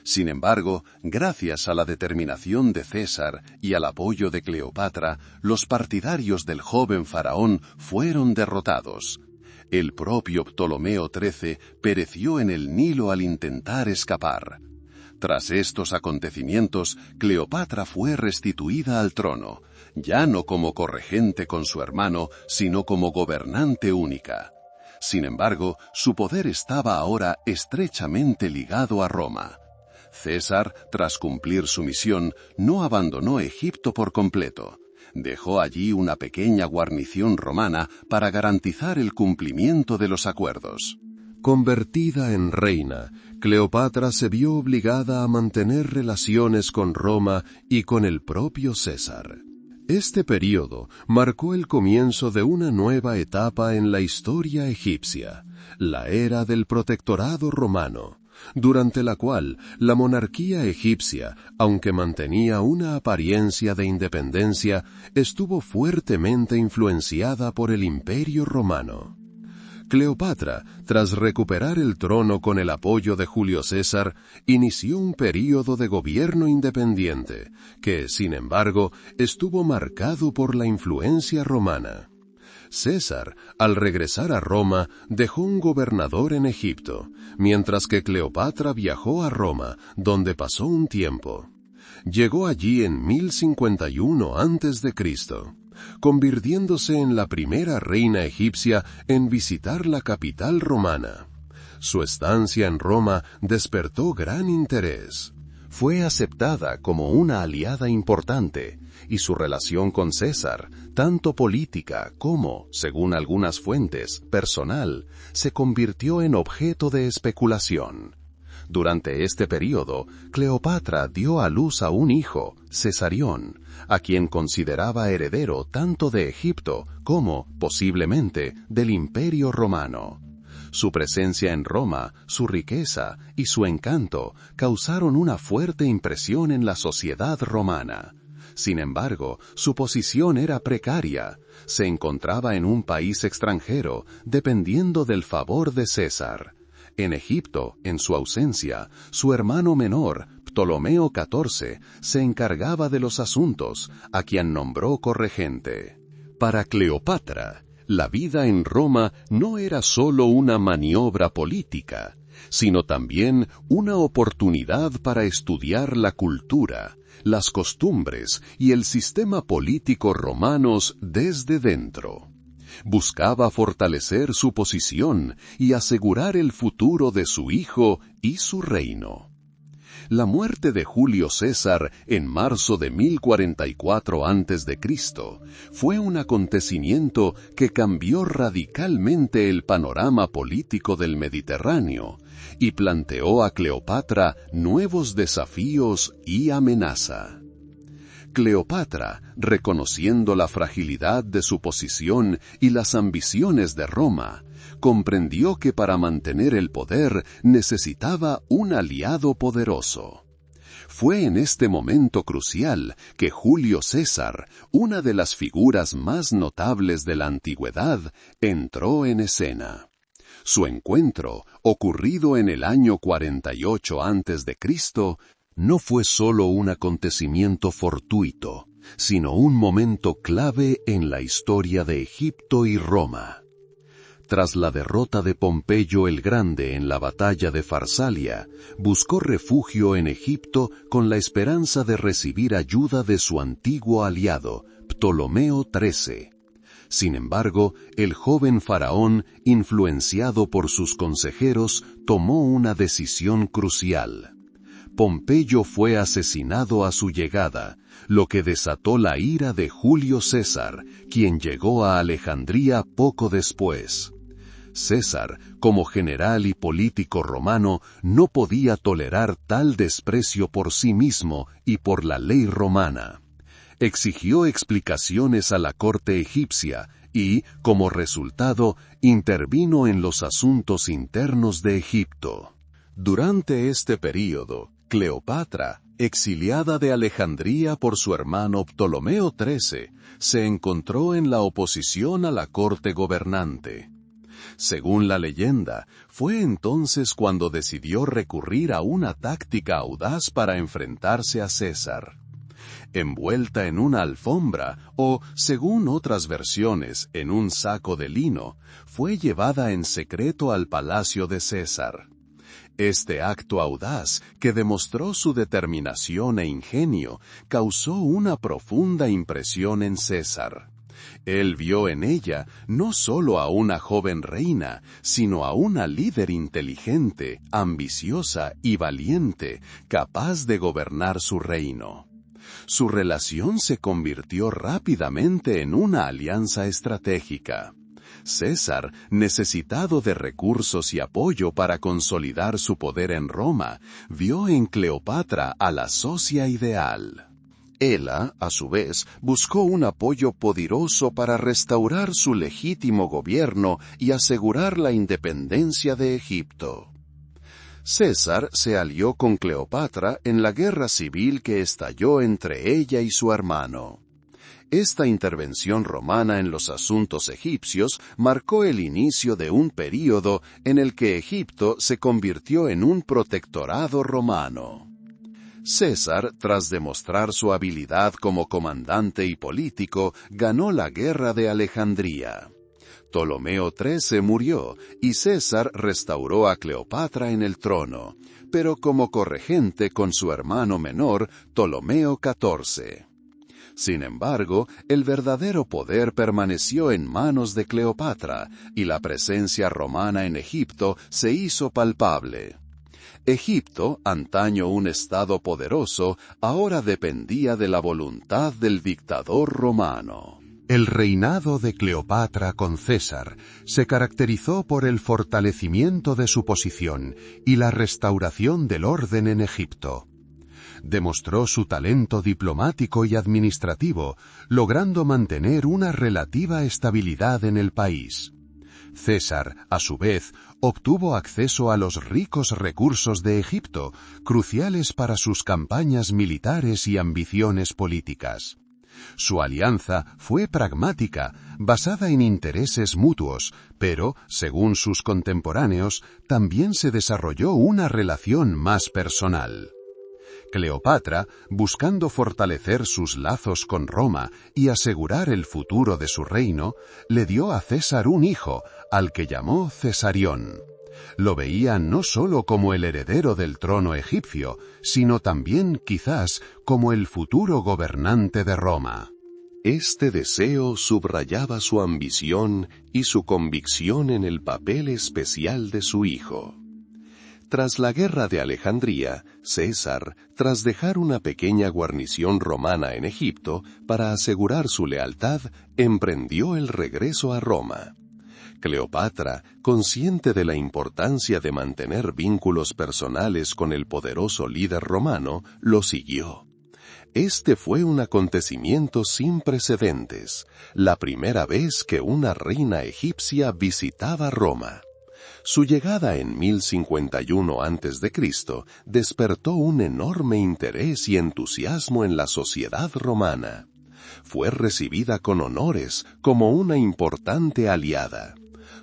Sin embargo, gracias a la determinación de César y al apoyo de Cleopatra, los partidarios del joven faraón fueron derrotados. El propio Ptolomeo XIII pereció en el Nilo al intentar escapar. Tras estos acontecimientos, Cleopatra fue restituida al trono, ya no como corregente con su hermano, sino como gobernante única. Sin embargo, su poder estaba ahora estrechamente ligado a Roma. César, tras cumplir su misión, no abandonó Egipto por completo. Dejó allí una pequeña guarnición romana para garantizar el cumplimiento de los acuerdos. Convertida en reina, Cleopatra se vio obligada a mantener relaciones con Roma y con el propio César. Este período marcó el comienzo de una nueva etapa en la historia egipcia, la era del protectorado romano, durante la cual la monarquía egipcia, aunque mantenía una apariencia de independencia, estuvo fuertemente influenciada por el Imperio Romano. Cleopatra, tras recuperar el trono con el apoyo de Julio César, inició un período de gobierno independiente, que, sin embargo, estuvo marcado por la influencia romana. César, al regresar a Roma, dejó un gobernador en Egipto, mientras que Cleopatra viajó a Roma, donde pasó un tiempo. Llegó allí en 1051 a.C., convirtiéndose en la primera reina egipcia en visitar la capital romana. Su estancia en Roma despertó gran interés. Fue aceptada como una aliada importante, y su relación con César, tanto política como, según algunas fuentes, personal, se convirtió en objeto de especulación. Durante este período, Cleopatra dio a luz a un hijo, Cesarión, a quien consideraba heredero tanto de Egipto como, posiblemente, del Imperio Romano. Su presencia en Roma, su riqueza y su encanto causaron una fuerte impresión en la sociedad romana. Sin embargo, su posición era precaria. Se encontraba en un país extranjero, dependiendo del favor de César. En Egipto, en su ausencia, su hermano menor, Ptolomeo XIV, se encargaba de los asuntos, a quien nombró corregente. Para Cleopatra, la vida en Roma no era solo una maniobra política, sino también una oportunidad para estudiar la cultura, las costumbres y el sistema político romanos desde dentro. Buscaba fortalecer su posición y asegurar el futuro de su hijo y su reino. La muerte de Julio César en marzo de 1044 a.C. fue un acontecimiento que cambió radicalmente el panorama político del Mediterráneo y planteó a Cleopatra nuevos desafíos y amenaza. Cleopatra, reconociendo la fragilidad de su posición y las ambiciones de Roma, comprendió que para mantener el poder necesitaba un aliado poderoso. Fue en este momento crucial que Julio César, una de las figuras más notables de la antigüedad, entró en escena. Su encuentro, ocurrido en el año 48 a.C., no fue solo un acontecimiento fortuito, sino un momento clave en la historia de Egipto y Roma. Tras la derrota de Pompeyo el Grande en la batalla de Farsalia, buscó refugio en Egipto con la esperanza de recibir ayuda de su antiguo aliado, Ptolomeo XIII. Sin embargo, el joven faraón, influenciado por sus consejeros, tomó una decisión crucial. Pompeyo fue asesinado a su llegada, lo que desató la ira de Julio César, quien llegó a Alejandría poco después. César, como general y político romano, no podía tolerar tal desprecio por sí mismo y por la ley romana. Exigió explicaciones a la corte egipcia y, como resultado, intervino en los asuntos internos de Egipto. Durante este período, Cleopatra, exiliada de Alejandría por su hermano Ptolomeo XIII, se encontró en la oposición a la corte gobernante. Según la leyenda, fue entonces cuando decidió recurrir a una táctica audaz para enfrentarse a César. Envuelta en una alfombra o, según otras versiones, en un saco de lino, fue llevada en secreto al palacio de César. Este acto audaz, que demostró su determinación e ingenio, causó una profunda impresión en César. Él vio en ella no solo a una joven reina, sino a una líder inteligente, ambiciosa y valiente, capaz de gobernar su reino. Su relación se convirtió rápidamente en una alianza estratégica. César, necesitado de recursos y apoyo para consolidar su poder en Roma, vio en Cleopatra a la socia ideal. Ella, a su vez, buscó un apoyo poderoso para restaurar su legítimo gobierno y asegurar la independencia de Egipto. César se alió con Cleopatra en la guerra civil que estalló entre ella y su hermano. Esta intervención romana en los asuntos egipcios marcó el inicio de un período en el que Egipto se convirtió en un protectorado romano. César, tras demostrar su habilidad como comandante y político, ganó la guerra de Alejandría. Ptolomeo XIII murió y César restauró a Cleopatra en el trono, pero como corregente con su hermano menor, Ptolomeo XIV. Sin embargo, el verdadero poder permaneció en manos de Cleopatra y la presencia romana en Egipto se hizo palpable. Egipto, antaño un estado poderoso, ahora dependía de la voluntad del dictador romano. El reinado de Cleopatra con César se caracterizó por el fortalecimiento de su posición y la restauración del orden en Egipto. Demostró su talento diplomático y administrativo, logrando mantener una relativa estabilidad en el país. César, a su vez, obtuvo acceso a los ricos recursos de Egipto, cruciales para sus campañas militares y ambiciones políticas. Su alianza fue pragmática, basada en intereses mutuos, pero, según sus contemporáneos, también se desarrolló una relación más personal. Cleopatra, buscando fortalecer sus lazos con Roma y asegurar el futuro de su reino, le dio a César un hijo, al que llamó Cesarión. Lo veía no solo como el heredero del trono egipcio, sino también, quizás, como el futuro gobernante de Roma. Este deseo subrayaba su ambición y su convicción en el papel especial de su hijo. Tras la guerra de Alejandría, César, tras dejar una pequeña guarnición romana en Egipto para asegurar su lealtad, emprendió el regreso a Roma. Cleopatra, consciente de la importancia de mantener vínculos personales con el poderoso líder romano, lo siguió. Este fue un acontecimiento sin precedentes, la primera vez que una reina egipcia visitaba Roma. Su llegada en 1051 a.C. despertó un enorme interés y entusiasmo en la sociedad romana. Fue recibida con honores como una importante aliada.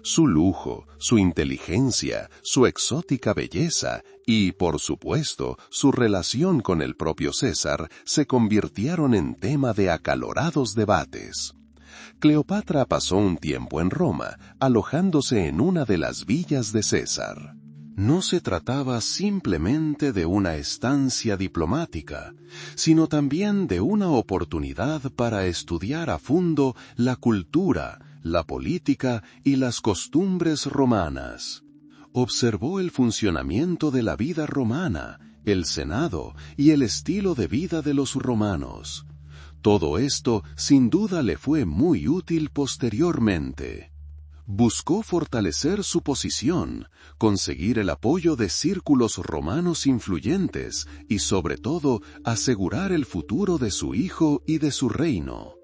Su lujo, su inteligencia, su exótica belleza y, por supuesto, su relación con el propio César se convirtieron en tema de acalorados debates. Cleopatra pasó un tiempo en Roma, alojándose en una de las villas de César. No se trataba simplemente de una estancia diplomática, sino también de una oportunidad para estudiar a fondo la cultura, la política y las costumbres romanas. Observó el funcionamiento de la vida romana, el senado y el estilo de vida de los romanos. Todo esto sin duda le fue muy útil posteriormente. Buscó fortalecer su posición, conseguir el apoyo de círculos romanos influyentes y sobre todo asegurar el futuro de su hijo y de su reino.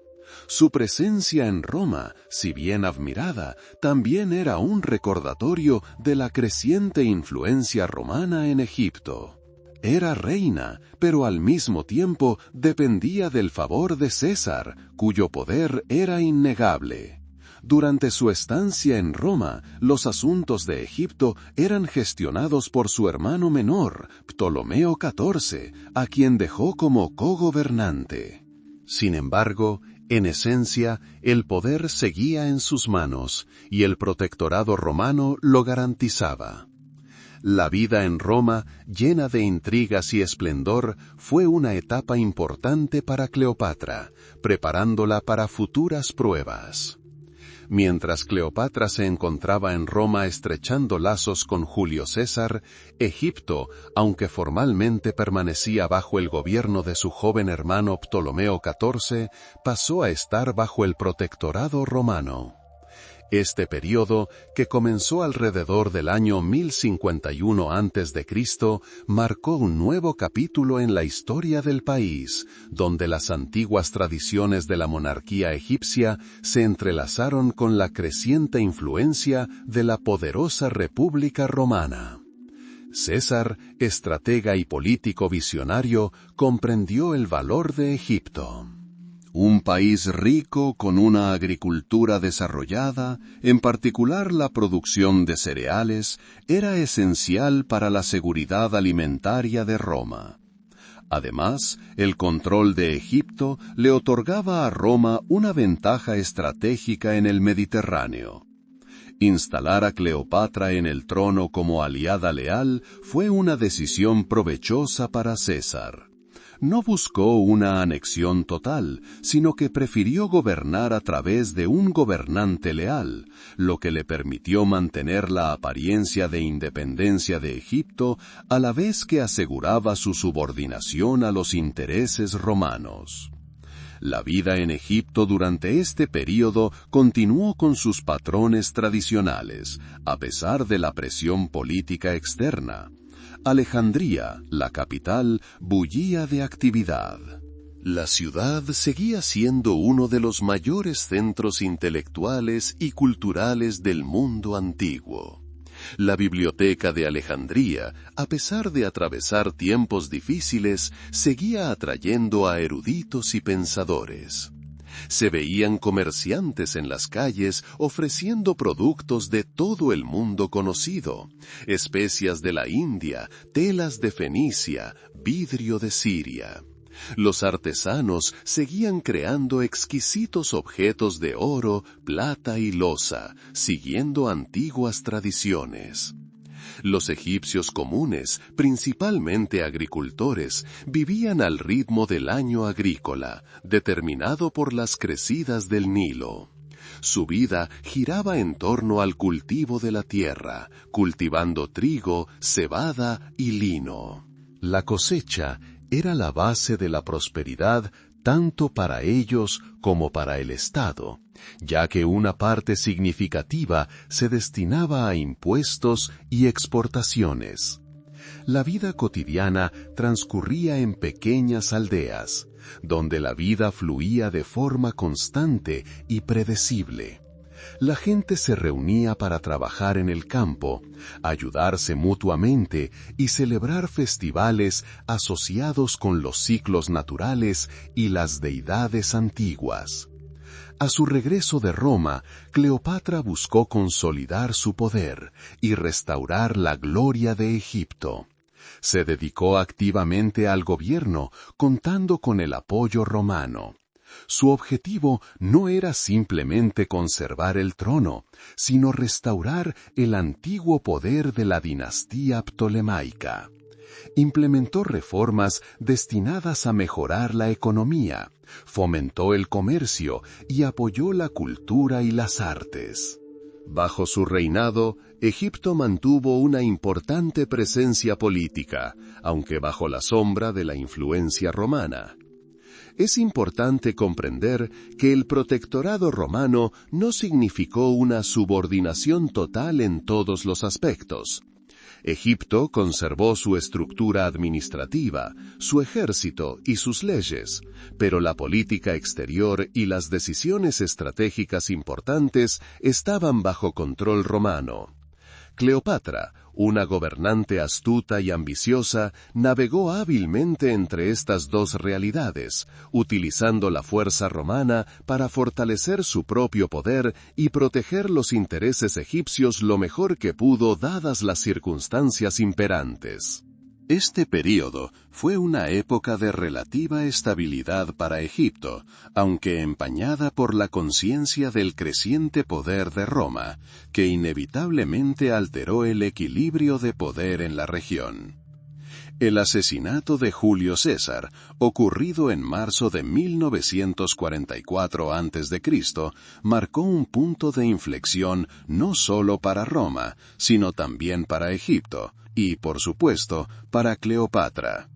Su presencia en Roma, si bien admirada, también era un recordatorio de la creciente influencia romana en Egipto. Era reina, pero al mismo tiempo dependía del favor de César, cuyo poder era innegable. Durante su estancia en Roma, los asuntos de Egipto eran gestionados por su hermano menor, Ptolomeo XIV, a quien dejó como cogobernante. Sin embargo, en esencia, el poder seguía en sus manos, y el protectorado romano lo garantizaba. La vida en Roma, llena de intrigas y esplendor, fue una etapa importante para Cleopatra, preparándola para futuras pruebas. Mientras Cleopatra se encontraba en Roma estrechando lazos con Julio César, Egipto, aunque formalmente permanecía bajo el gobierno de su joven hermano Ptolomeo XIV, pasó a estar bajo el protectorado romano. Este periodo, que comenzó alrededor del año 1051 a.C., marcó un nuevo capítulo en la historia del país, donde las antiguas tradiciones de la monarquía egipcia se entrelazaron con la creciente influencia de la poderosa República Romana. César, estratega y político visionario, comprendió el valor de Egipto. Un país rico con una agricultura desarrollada, en particular la producción de cereales, era esencial para la seguridad alimentaria de Roma. Además, el control de Egipto le otorgaba a Roma una ventaja estratégica en el Mediterráneo. Instalar a Cleopatra en el trono como aliada leal fue una decisión provechosa para César. No buscó una anexión total, sino que prefirió gobernar a través de un gobernante leal, lo que le permitió mantener la apariencia de independencia de Egipto a la vez que aseguraba su subordinación a los intereses romanos. La vida en Egipto durante este período continuó con sus patrones tradicionales, a pesar de la presión política externa. Alejandría, la capital, bullía de actividad. La ciudad seguía siendo uno de los mayores centros intelectuales y culturales del mundo antiguo. La biblioteca de Alejandría, a pesar de atravesar tiempos difíciles, seguía atrayendo a eruditos y pensadores. Se veían comerciantes en las calles ofreciendo productos de todo el mundo conocido, especias de la India, telas de Fenicia, vidrio de Siria. Los artesanos seguían creando exquisitos objetos de oro, plata y loza, siguiendo antiguas tradiciones. Los egipcios comunes, principalmente agricultores, vivían al ritmo del año agrícola, determinado por las crecidas del Nilo. Su vida giraba en torno al cultivo de la tierra, cultivando trigo, cebada y lino. La cosecha era la base de la prosperidad tanto para ellos como para el Estado, ya que una parte significativa se destinaba a impuestos y exportaciones. La vida cotidiana transcurría en pequeñas aldeas, donde la vida fluía de forma constante y predecible. La gente se reunía para trabajar en el campo, ayudarse mutuamente y celebrar festivales asociados con los ciclos naturales y las deidades antiguas. A su regreso de Roma, Cleopatra buscó consolidar su poder y restaurar la gloria de Egipto. Se dedicó activamente al gobierno, contando con el apoyo romano. Su objetivo no era simplemente conservar el trono, sino restaurar el antiguo poder de la dinastía ptolemaica. Implementó reformas destinadas a mejorar la economía, fomentó el comercio y apoyó la cultura y las artes. Bajo su reinado, Egipto mantuvo una importante presencia política, aunque bajo la sombra de la influencia romana. Es importante comprender que el protectorado romano no significó una subordinación total en todos los aspectos. Egipto conservó su estructura administrativa, su ejército y sus leyes, pero la política exterior y las decisiones estratégicas importantes estaban bajo control romano. Cleopatra, una gobernante astuta y ambiciosa, navegó hábilmente entre estas dos realidades, utilizando la fuerza romana para fortalecer su propio poder y proteger los intereses egipcios lo mejor que pudo dadas las circunstancias imperantes. Este período fue una época de relativa estabilidad para Egipto, aunque empañada por la conciencia del creciente poder de Roma, que inevitablemente alteró el equilibrio de poder en la región. El asesinato de Julio César, ocurrido en marzo de 1944 a.C., marcó un punto de inflexión no solo para Roma, sino también para Egipto, y, por supuesto, para Cleopatra.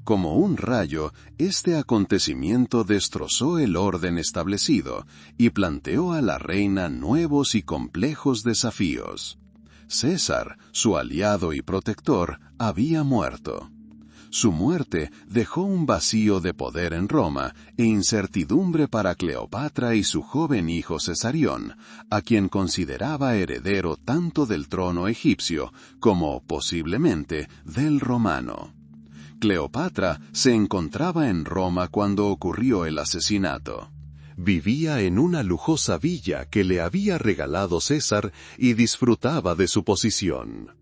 Como un rayo, este acontecimiento destrozó el orden establecido y planteó a la reina nuevos y complejos desafíos. César, su aliado y protector, había muerto. Su muerte dejó un vacío de poder en Roma e incertidumbre para Cleopatra y su joven hijo Cesarión, a quien consideraba heredero tanto del trono egipcio como, posiblemente, del romano. Cleopatra se encontraba en Roma cuando ocurrió el asesinato. Vivía en una lujosa villa que le había regalado César y disfrutaba de su posición.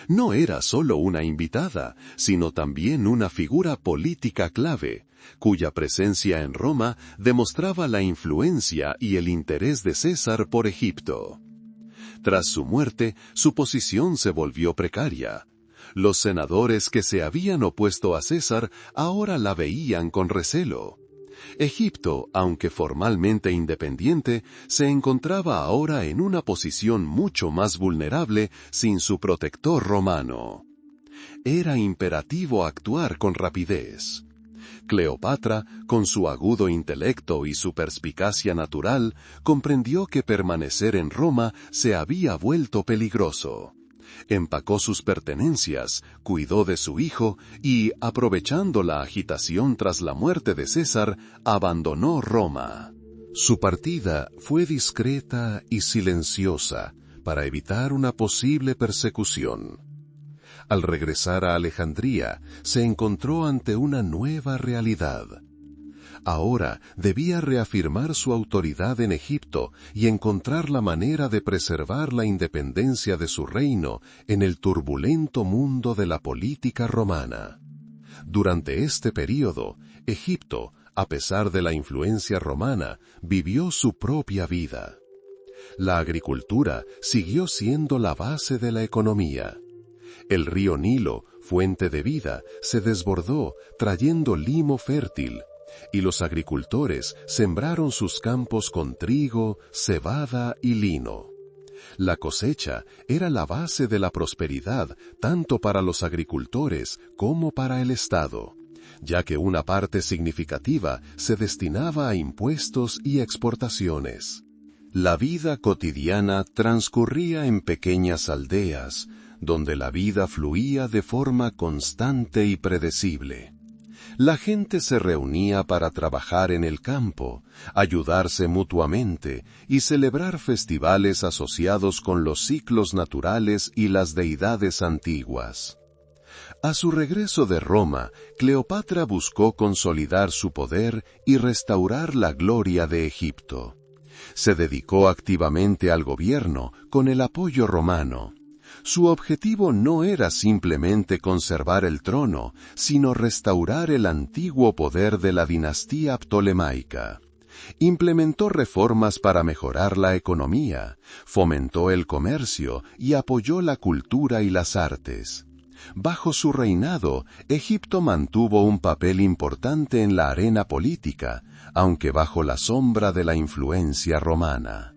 No era solo una invitada, sino también una figura política clave, cuya presencia en Roma demostraba la influencia y el interés de César por Egipto. Tras su muerte, su posición se volvió precaria. Los senadores que se habían opuesto a César ahora la veían con recelo. Egipto, aunque formalmente independiente, se encontraba ahora en una posición mucho más vulnerable sin su protector romano. Era imperativo actuar con rapidez. Cleopatra, con su agudo intelecto y su perspicacia natural, comprendió que permanecer en Roma se había vuelto peligroso. Empacó sus pertenencias, cuidó de su hijo y, aprovechando la agitación tras la muerte de César, abandonó Roma. Su partida fue discreta y silenciosa para evitar una posible persecución. Al regresar a Alejandría, se encontró ante una nueva realidad. Ahora debía reafirmar su autoridad en Egipto y encontrar la manera de preservar la independencia de su reino en el turbulento mundo de la política romana. Durante este período, Egipto, a pesar de la influencia romana, vivió su propia vida. La agricultura siguió siendo la base de la economía. El río Nilo, fuente de vida, se desbordó, trayendo limo fértil, y los agricultores sembraron sus campos con trigo, cebada y lino. La cosecha era la base de la prosperidad tanto para los agricultores como para el Estado, ya que una parte significativa se destinaba a impuestos y exportaciones. La vida cotidiana transcurría en pequeñas aldeas, donde la vida fluía de forma constante y predecible. La gente se reunía para trabajar en el campo, ayudarse mutuamente y celebrar festivales asociados con los ciclos naturales y las deidades antiguas. A su regreso de Roma, Cleopatra buscó consolidar su poder y restaurar la gloria de Egipto. Se dedicó activamente al gobierno con el apoyo romano. Su objetivo no era simplemente conservar el trono, sino restaurar el antiguo poder de la dinastía ptolemaica. Implementó reformas para mejorar la economía, fomentó el comercio y apoyó la cultura y las artes. Bajo su reinado, Egipto mantuvo un papel importante en la arena política, aunque bajo la sombra de la influencia romana.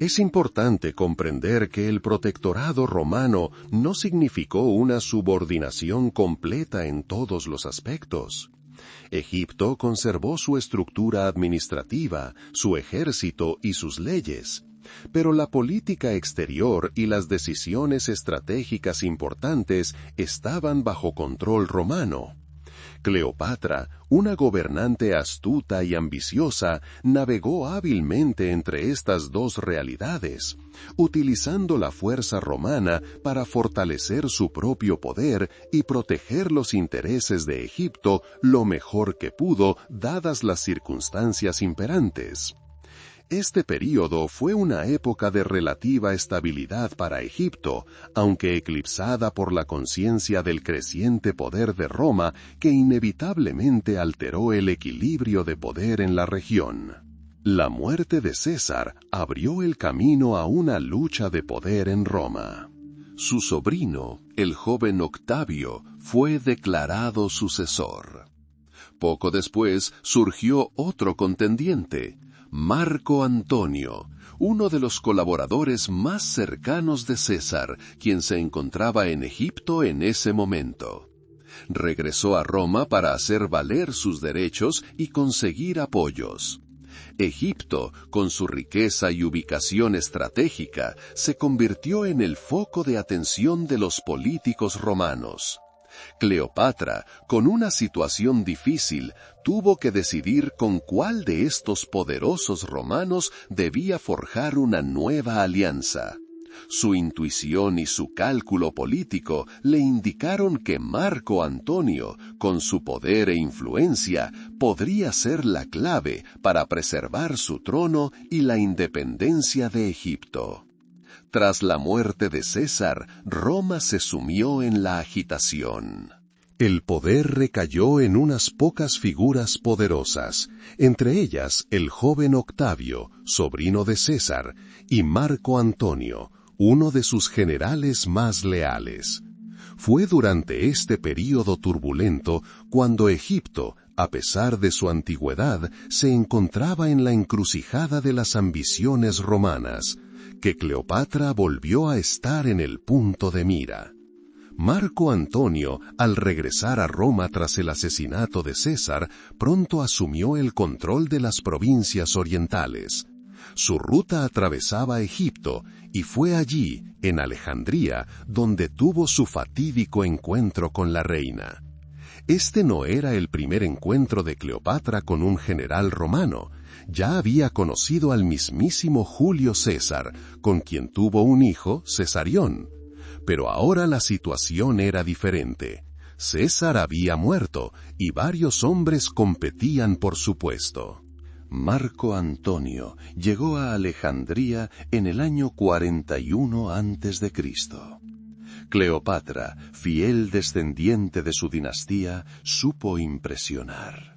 Es importante comprender que el protectorado romano no significó una subordinación completa en todos los aspectos. Egipto conservó su estructura administrativa, su ejército y sus leyes, pero la política exterior y las decisiones estratégicas importantes estaban bajo control romano. Cleopatra, una gobernante astuta y ambiciosa, navegó hábilmente entre estas dos realidades, utilizando la fuerza romana para fortalecer su propio poder y proteger los intereses de Egipto lo mejor que pudo, dadas las circunstancias imperantes. Este período fue una época de relativa estabilidad para Egipto, aunque eclipsada por la conciencia del creciente poder de Roma que inevitablemente alteró el equilibrio de poder en la región. La muerte de César abrió el camino a una lucha de poder en Roma. Su sobrino, el joven Octavio, fue declarado sucesor. Poco después surgió otro contendiente, Marco Antonio, uno de los colaboradores más cercanos de César, quien se encontraba en Egipto en ese momento. Regresó a Roma para hacer valer sus derechos y conseguir apoyos. Egipto, con su riqueza y ubicación estratégica, se convirtió en el foco de atención de los políticos romanos. Cleopatra, con una situación difícil, tuvo que decidir con cuál de estos poderosos romanos debía forjar una nueva alianza. Su intuición y su cálculo político le indicaron que Marco Antonio, con su poder e influencia, podría ser la clave para preservar su trono y la independencia de Egipto. Tras la muerte de César, Roma se sumió en la agitación. El poder recayó en unas pocas figuras poderosas, entre ellas el joven Octavio, sobrino de César, y Marco Antonio, uno de sus generales más leales. Fue durante este período turbulento cuando Egipto, a pesar de su antigüedad, se encontraba en la encrucijada de las ambiciones romanas, que Cleopatra volvió a estar en el punto de mira. Marco Antonio, al regresar a Roma tras el asesinato de César, pronto asumió el control de las provincias orientales. Su ruta atravesaba Egipto y fue allí, en Alejandría, donde tuvo su fatídico encuentro con la reina. Este no era el primer encuentro de Cleopatra con un general romano. Ya había conocido al mismísimo Julio César, con quien tuvo un hijo, Cesarión. Pero ahora la situación era diferente. César había muerto y varios hombres competían por su puesto. Marco Antonio llegó a Alejandría en el año 41 a.C. Cleopatra, fiel descendiente de su dinastía, supo impresionar.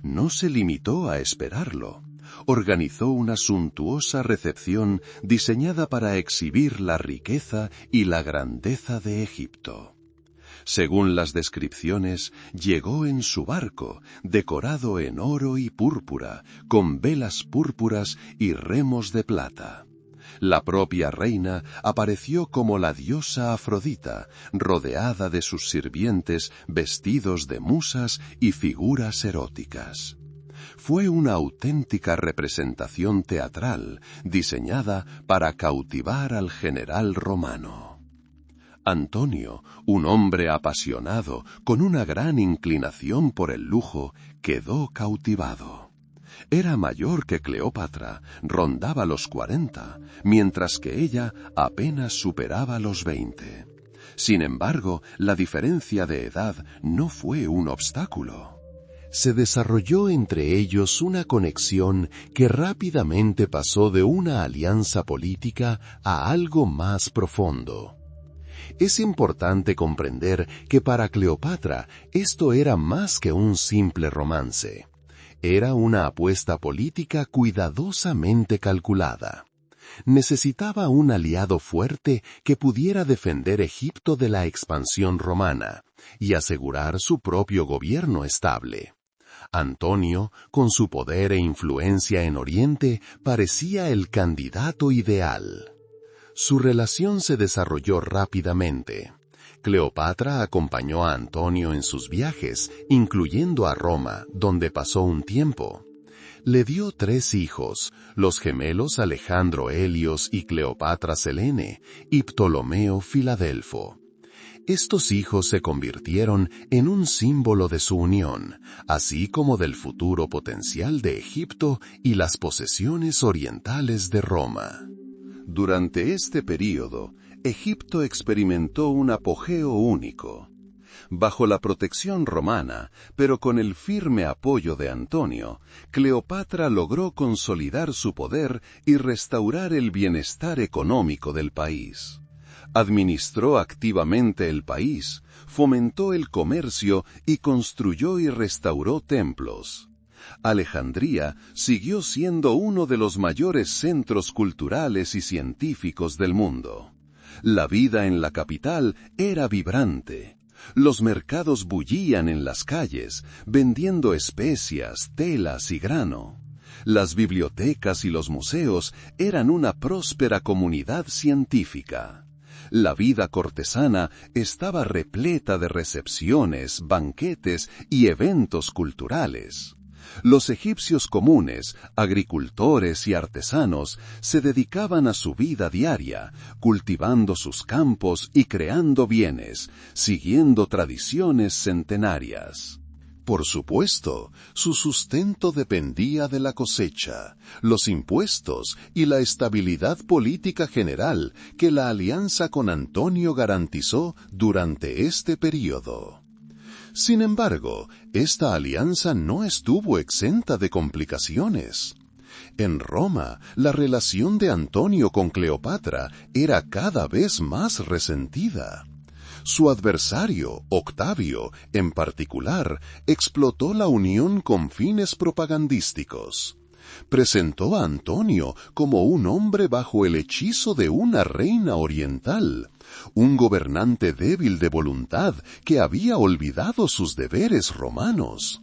No se limitó a esperarlo. Organizó una suntuosa recepción diseñada para exhibir la riqueza y la grandeza de Egipto. Según las descripciones, llegó en su barco, decorado en oro y púrpura, con velas púrpuras y remos de plata. La propia reina apareció como la diosa Afrodita, rodeada de sus sirvientes vestidos de musas y figuras eróticas. Fue una auténtica representación teatral, diseñada para cautivar al general romano. Antonio, un hombre apasionado, con una gran inclinación por el lujo, quedó cautivado. Era mayor que Cleopatra, rondaba los 40, mientras que ella apenas superaba los 20. Sin embargo, la diferencia de edad no fue un obstáculo. Se desarrolló entre ellos una conexión que rápidamente pasó de una alianza política a algo más profundo. Es importante comprender que para Cleopatra esto era más que un simple romance. Era una apuesta política cuidadosamente calculada. Necesitaba un aliado fuerte que pudiera defender Egipto de la expansión romana y asegurar su propio gobierno estable. Antonio, con su poder e influencia en Oriente, parecía el candidato ideal. Su relación se desarrolló rápidamente. Cleopatra acompañó a Antonio en sus viajes, incluyendo a Roma, donde pasó un tiempo. Le dio 3 hijos, los gemelos Alejandro Helios y Cleopatra Selene, y Ptolomeo Filadelfo. Estos hijos se convirtieron en un símbolo de su unión, así como del futuro potencial de Egipto y las posesiones orientales de Roma. Durante este período, Egipto experimentó un apogeo único. Bajo la protección romana, pero con el firme apoyo de Antonio, Cleopatra logró consolidar su poder y restaurar el bienestar económico del país. Administró activamente el país, fomentó el comercio y construyó y restauró templos. Alejandría siguió siendo uno de los mayores centros culturales y científicos del mundo. La vida en la capital era vibrante. Los mercados bullían en las calles, vendiendo especias, telas y grano. Las bibliotecas y los museos eran una próspera comunidad científica. La vida cortesana estaba repleta de recepciones, banquetes y eventos culturales. Los egipcios comunes, agricultores y artesanos, se dedicaban a su vida diaria, cultivando sus campos y creando bienes, siguiendo tradiciones centenarias. Por supuesto, su sustento dependía de la cosecha, los impuestos y la estabilidad política general que la alianza con Antonio garantizó durante este período. Sin embargo, esta alianza no estuvo exenta de complicaciones. En Roma, la relación de Antonio con Cleopatra era cada vez más resentida. Su adversario, Octavio, en particular, explotó la unión con fines propagandísticos. Presentó a Antonio como un hombre bajo el hechizo de una reina oriental, un gobernante débil de voluntad que había olvidado sus deberes romanos.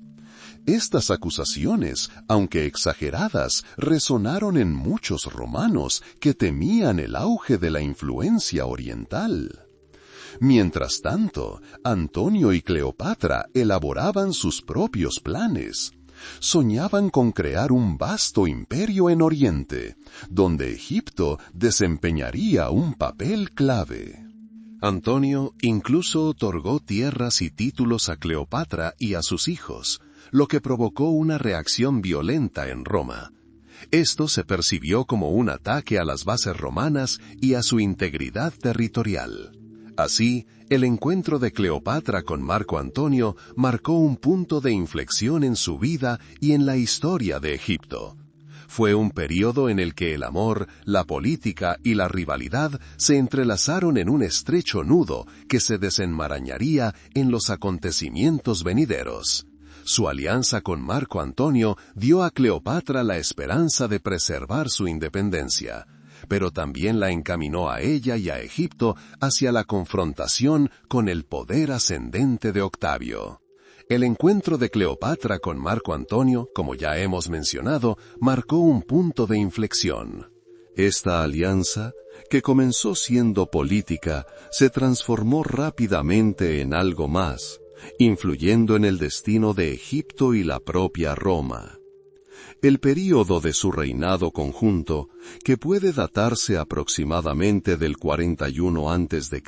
Estas acusaciones, aunque exageradas, resonaron en muchos romanos que temían el auge de la influencia oriental. Mientras tanto, Antonio y Cleopatra elaboraban sus propios planes. Soñaban con crear un vasto imperio en Oriente, donde Egipto desempeñaría un papel clave. Antonio incluso otorgó tierras y títulos a Cleopatra y a sus hijos, lo que provocó una reacción violenta en Roma. Esto se percibió como un ataque a las bases romanas y a su integridad territorial. Así, el encuentro de Cleopatra con Marco Antonio marcó un punto de inflexión en su vida y en la historia de Egipto. Fue un período en el que el amor, la política y la rivalidad se entrelazaron en un estrecho nudo que se desenmarañaría en los acontecimientos venideros. Su alianza con Marco Antonio dio a Cleopatra la esperanza de preservar su independencia. pero también la encaminó a ella y a Egipto hacia la confrontación con el poder ascendente de Octavio. El encuentro de Cleopatra con Marco Antonio, como ya hemos mencionado, marcó un punto de inflexión. Esta alianza, que comenzó siendo política, se transformó rápidamente en algo más, influyendo en el destino de Egipto y la propia Roma. El período de su reinado conjunto, que puede datarse aproximadamente del 41 a.C.,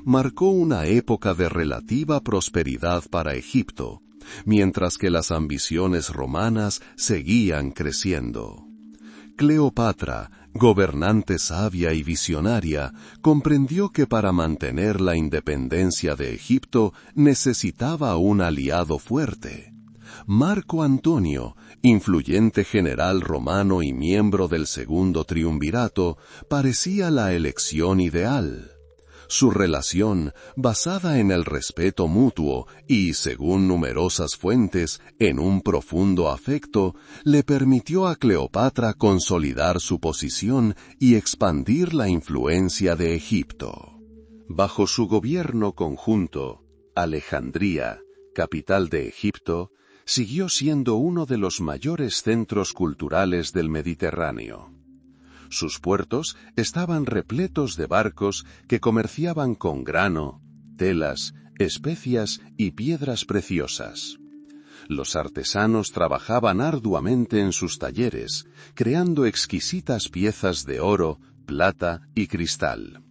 marcó una época de relativa prosperidad para Egipto, mientras que las ambiciones romanas seguían creciendo. Cleopatra, gobernante sabia y visionaria, comprendió que para mantener la independencia de Egipto necesitaba un aliado fuerte. Marco Antonio, influyente general romano y miembro del segundo triunvirato, parecía la elección ideal. Su relación, basada en el respeto mutuo y, según numerosas fuentes, en un profundo afecto, le permitió a Cleopatra consolidar su posición y expandir la influencia de Egipto. Bajo su gobierno conjunto, Alejandría, capital de Egipto, siguió siendo uno de los mayores centros culturales del Mediterráneo. Sus puertos estaban repletos de barcos que comerciaban con grano, telas, especias y piedras preciosas. Los artesanos trabajaban arduamente en sus talleres, creando exquisitas piezas de oro, plata y cristal.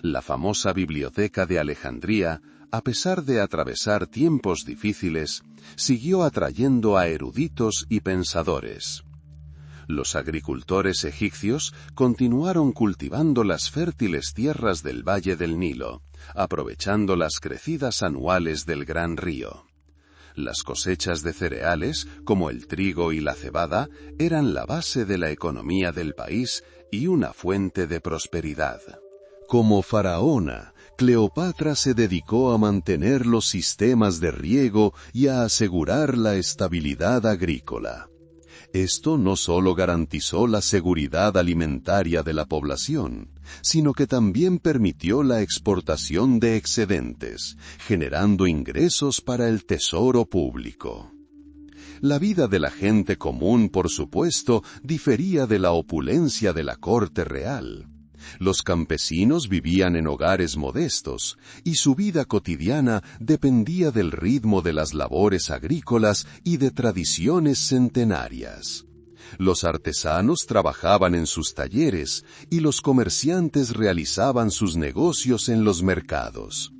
La famosa Biblioteca de Alejandría, a pesar de atravesar tiempos difíciles, siguió atrayendo a eruditos y pensadores. Los agricultores egipcios continuaron cultivando las fértiles tierras del valle del Nilo, aprovechando las crecidas anuales del gran río. Las cosechas de cereales, como el trigo y la cebada, eran la base de la economía del país y una fuente de prosperidad. Como faraona, Cleopatra se dedicó a mantener los sistemas de riego y a asegurar la estabilidad agrícola. Esto no solo garantizó la seguridad alimentaria de la población, sino que también permitió la exportación de excedentes, generando ingresos para el tesoro público. La vida de la gente común, por supuesto, difería de la opulencia de la corte real. Los campesinos vivían en hogares modestos, y su vida cotidiana dependía del ritmo de las labores agrícolas y de tradiciones centenarias. Los artesanos trabajaban en sus talleres, y los comerciantes realizaban sus negocios en los mercados.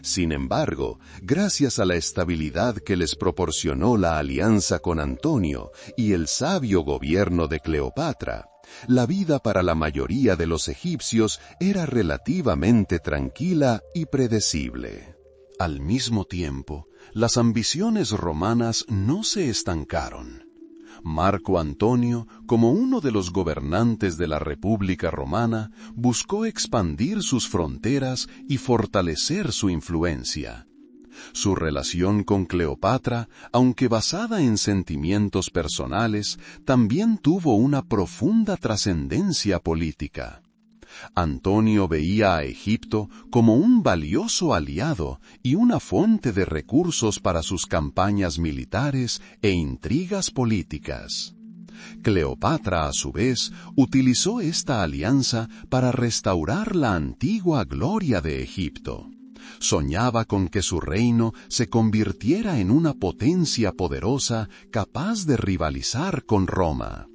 Sin embargo, gracias a la estabilidad que les proporcionó la alianza con Antonio y el sabio gobierno de Cleopatra, la vida para la mayoría de los egipcios era relativamente tranquila y predecible. Al mismo tiempo, las ambiciones romanas no se estancaron. Marco Antonio, como uno de los gobernantes de la República Romana, buscó expandir sus fronteras y fortalecer su influencia. Su relación con Cleopatra, aunque basada en sentimientos personales, también tuvo una profunda trascendencia política. Antonio veía a Egipto como un valioso aliado y una fuente de recursos para sus campañas militares e intrigas políticas. Cleopatra, a su vez, utilizó esta alianza para restaurar la antigua gloria de Egipto. Soñaba con que su reino se convirtiera en una potencia poderosa capaz de rivalizar con Roma.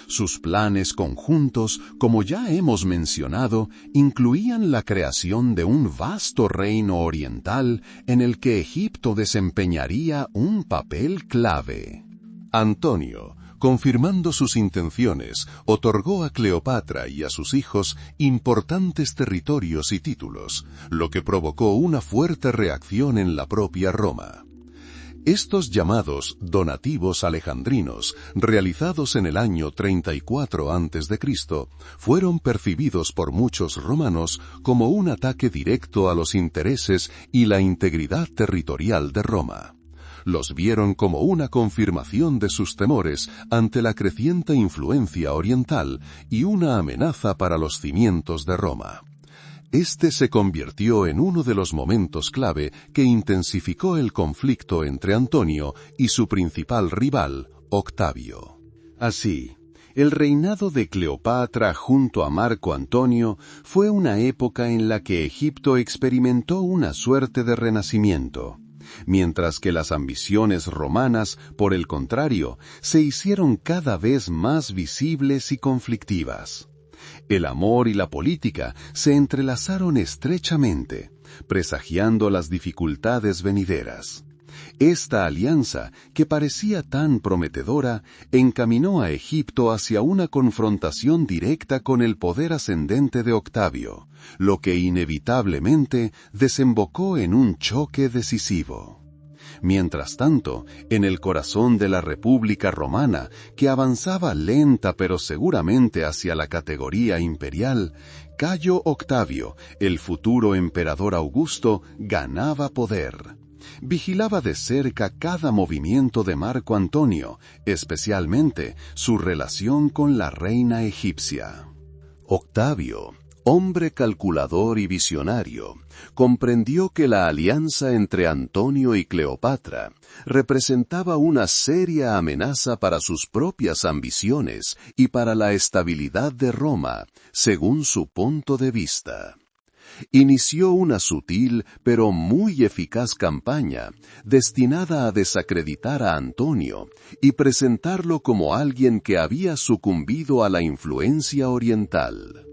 Sus planes conjuntos, como ya hemos mencionado, incluían la creación de un vasto reino oriental en el que Egipto desempeñaría un papel clave. Antonio, confirmando sus intenciones, otorgó a Cleopatra y a sus hijos importantes territorios y títulos, lo que provocó una fuerte reacción en la propia Roma. Estos llamados donativos alejandrinos, realizados en el año 34 a.C., fueron percibidos por muchos romanos como un ataque directo a los intereses y la integridad territorial de Roma. Los vieron como una confirmación de sus temores ante la creciente influencia oriental y una amenaza para los cimientos de Roma. Este se convirtió en uno de los momentos clave que intensificó el conflicto entre Antonio y su principal rival, Octavio. Así, el reinado de Cleopatra junto a Marco Antonio fue una época en la que Egipto experimentó una suerte de renacimiento, mientras que las ambiciones romanas, por el contrario, se hicieron cada vez más visibles y conflictivas. El amor y la política se entrelazaron estrechamente, presagiando las dificultades venideras. Esta alianza, que parecía tan prometedora, encaminó a Egipto hacia una confrontación directa con el poder ascendente de Octavio, lo que inevitablemente desembocó en un choque decisivo. Mientras tanto, en el corazón de la República Romana, que avanzaba lenta pero seguramente hacia la categoría imperial, Cayo Octavio, el futuro emperador Augusto, ganaba poder. Vigilaba de cerca cada movimiento de Marco Antonio, especialmente su relación con la reina egipcia. Octavio, hombre calculador y visionario, comprendió que la alianza entre Antonio y Cleopatra representaba una seria amenaza para sus propias ambiciones y para la estabilidad de Roma, según su punto de vista. Inició una sutil pero muy eficaz campaña destinada a desacreditar a Antonio y presentarlo como alguien que había sucumbido a la influencia oriental.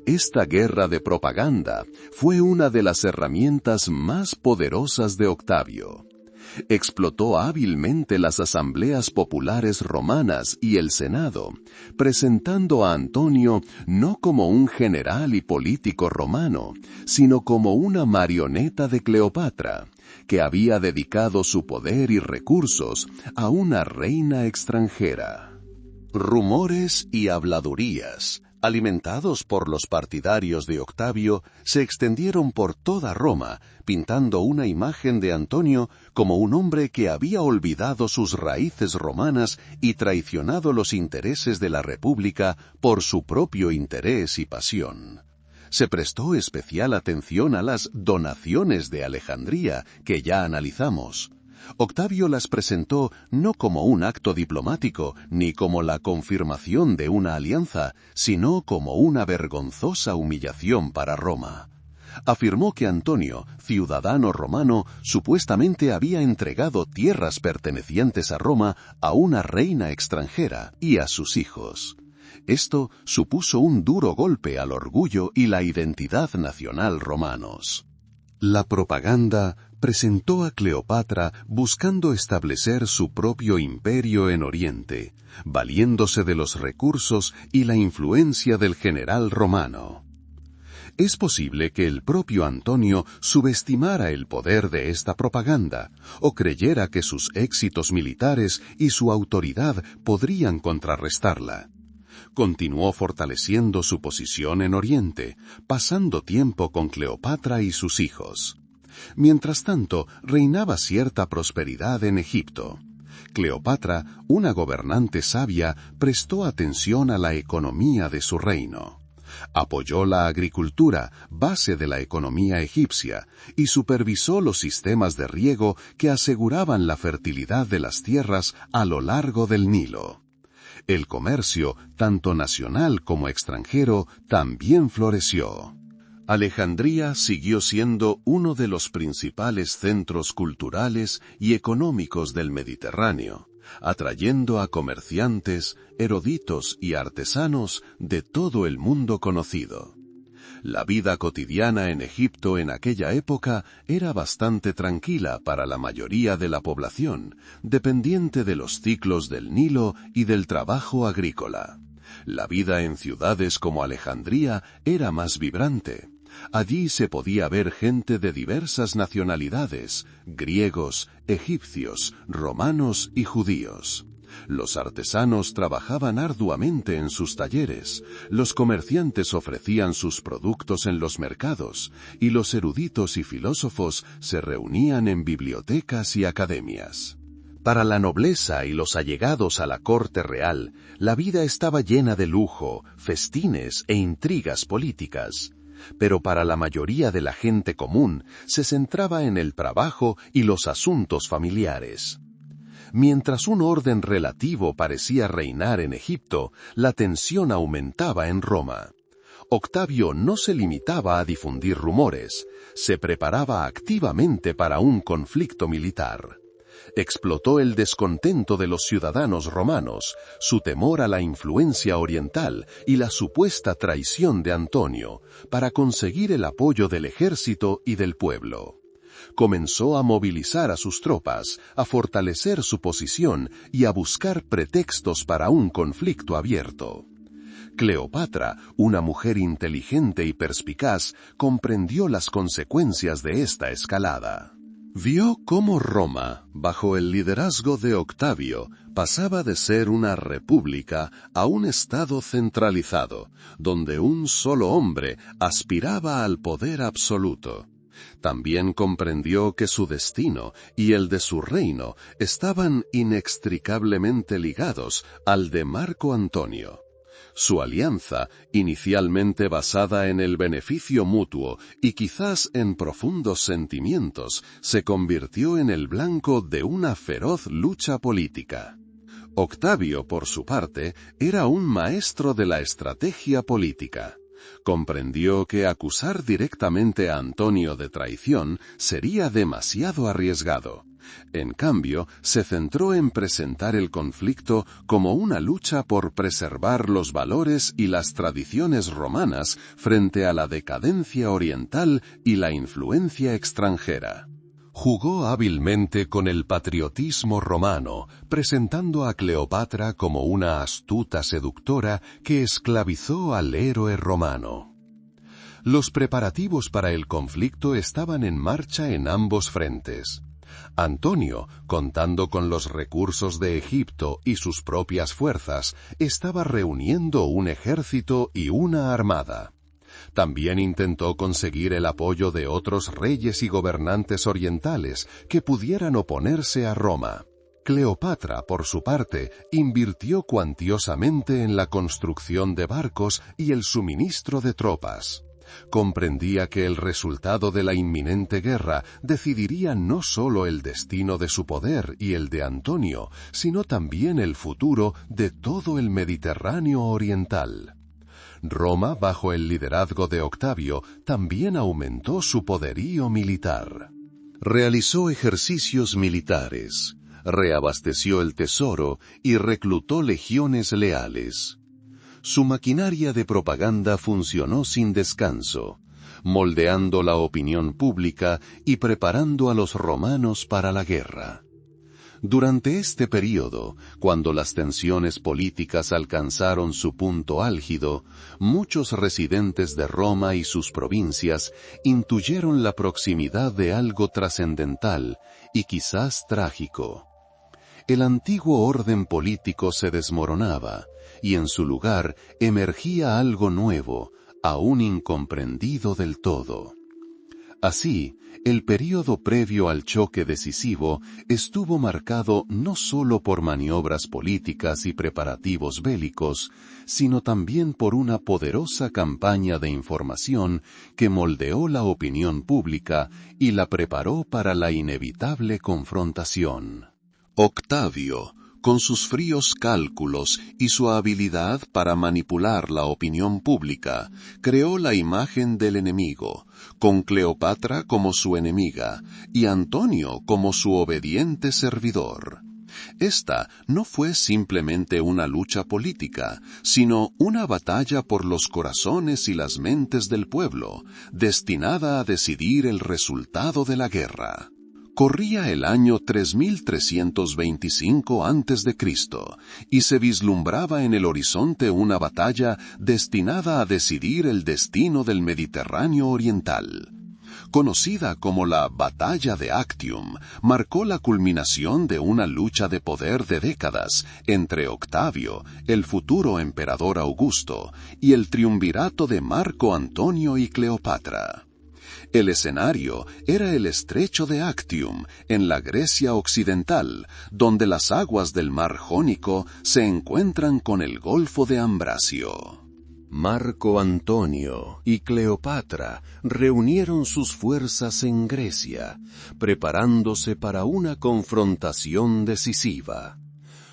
Esta guerra de propaganda fue una de las herramientas más poderosas de Octavio. Explotó hábilmente las asambleas populares romanas y el Senado, presentando a Antonio no como un general y político romano, sino como una marioneta de Cleopatra, que había dedicado su poder y recursos a una reina extranjera. Rumores y habladurías, alimentados por los partidarios de Octavio, se extendieron por toda Roma, pintando una imagen de Antonio como un hombre que había olvidado sus raíces romanas y traicionado los intereses de la República por su propio interés y pasión. Se prestó especial atención a las donaciones de Alejandría, que ya analizamos. Octavio las presentó no como un acto diplomático, ni como la confirmación de una alianza, sino como una vergonzosa humillación para Roma. Afirmó que Antonio, ciudadano romano, supuestamente había entregado tierras pertenecientes a Roma a una reina extranjera y a sus hijos. Esto supuso un duro golpe al orgullo y la identidad nacional romanos. La propaganda presentó a Cleopatra buscando establecer su propio imperio en Oriente, valiéndose de los recursos y la influencia del general romano. Es posible que el propio Antonio subestimara el poder de esta propaganda, o creyera que sus éxitos militares y su autoridad podrían contrarrestarla. Continuó fortaleciendo su posición en Oriente, pasando tiempo con Cleopatra y sus hijos. Mientras tanto, reinaba cierta prosperidad en Egipto. Cleopatra, una gobernante sabia, prestó atención a la economía de su reino. Apoyó la agricultura, base de la economía egipcia, y supervisó los sistemas de riego que aseguraban la fertilidad de las tierras a lo largo del Nilo. El comercio, tanto nacional como extranjero, también floreció. Alejandría siguió siendo uno de los principales centros culturales y económicos del Mediterráneo, atrayendo a comerciantes, eruditos y artesanos de todo el mundo conocido. La vida cotidiana en Egipto en aquella época era bastante tranquila para la mayoría de la población, dependiente de los ciclos del Nilo y del trabajo agrícola. La vida en ciudades como Alejandría era más vibrante. Allí se podía ver gente de diversas nacionalidades, griegos, egipcios, romanos y judíos. Los artesanos trabajaban arduamente en sus talleres, los comerciantes ofrecían sus productos en los mercados, y los eruditos y filósofos se reunían en bibliotecas y academias. Para la nobleza y los allegados a la corte real, la vida estaba llena de lujo, festines e intrigas políticas. Pero para la mayoría de la gente común se centraba en el trabajo y los asuntos familiares. Mientras un orden relativo parecía reinar en Egipto, la tensión aumentaba en Roma. Octavio no se limitaba a difundir rumores, se preparaba activamente para un conflicto militar. Explotó el descontento de los ciudadanos romanos, su temor a la influencia oriental y la supuesta traición de Antonio, para conseguir el apoyo del ejército y del pueblo. Comenzó a movilizar a sus tropas, a fortalecer su posición y a buscar pretextos para un conflicto abierto. Cleopatra, una mujer inteligente y perspicaz, comprendió las consecuencias de esta escalada. Vio cómo Roma, bajo el liderazgo de Octavio, pasaba de ser una república a un estado centralizado, donde un solo hombre aspiraba al poder absoluto. También comprendió que su destino y el de su reino estaban inextricablemente ligados al de Marco Antonio. Su alianza, inicialmente basada en el beneficio mutuo y quizás en profundos sentimientos, se convirtió en el blanco de una feroz lucha política. Octavio, por su parte, era un maestro de la estrategia política. Comprendió que acusar directamente a Antonio de traición sería demasiado arriesgado. En cambio, se centró en presentar el conflicto como una lucha por preservar los valores y las tradiciones romanas frente a la decadencia oriental y la influencia extranjera. Jugó hábilmente con el patriotismo romano, presentando a Cleopatra como una astuta seductora que esclavizó al héroe romano. Los preparativos para el conflicto estaban en marcha en ambos frentes. Antonio, contando con los recursos de Egipto y sus propias fuerzas, estaba reuniendo un ejército y una armada. También intentó conseguir el apoyo de otros reyes y gobernantes orientales que pudieran oponerse a Roma. Cleopatra, por su parte, invirtió cuantiosamente en la construcción de barcos y el suministro de tropas. Comprendía que el resultado de la inminente guerra decidiría no solo el destino de su poder y el de Antonio, sino también el futuro de todo el Mediterráneo oriental. Roma, bajo el liderazgo de Octavio, también aumentó su poderío militar. Realizó ejercicios militares, reabasteció el tesoro y reclutó legiones leales. Su maquinaria de propaganda funcionó sin descanso, moldeando la opinión pública y preparando a los romanos para la guerra. Durante este período, cuando las tensiones políticas alcanzaron su punto álgido, muchos residentes de Roma y sus provincias intuyeron la proximidad de algo trascendental y quizás trágico. El antiguo orden político se desmoronaba, y en su lugar emergía algo nuevo, aún incomprendido del todo. Así, el período previo al choque decisivo estuvo marcado no solo por maniobras políticas y preparativos bélicos, sino también por una poderosa campaña de información que moldeó la opinión pública y la preparó para la inevitable confrontación. Octavio, con sus fríos cálculos y su habilidad para manipular la opinión pública, creó la imagen del enemigo, con Cleopatra como su enemiga y Antonio como su obediente servidor. Esta no fue simplemente una lucha política, sino una batalla por los corazones y las mentes del pueblo, destinada a decidir el resultado de la guerra. Corría el año 3325 a.C. y se vislumbraba en el horizonte una batalla destinada a decidir el destino del Mediterráneo oriental. conocida como la Batalla de Actium, marcó la culminación de una lucha de poder de décadas entre Octavio, el futuro emperador Augusto, y el triunvirato de Marco Antonio y Cleopatra. El escenario era el estrecho de Actium, en la Grecia occidental, donde las aguas del mar Jónico se encuentran con el Golfo de Ambracio. Marco Antonio y Cleopatra reunieron sus fuerzas en Grecia, preparándose para una confrontación decisiva.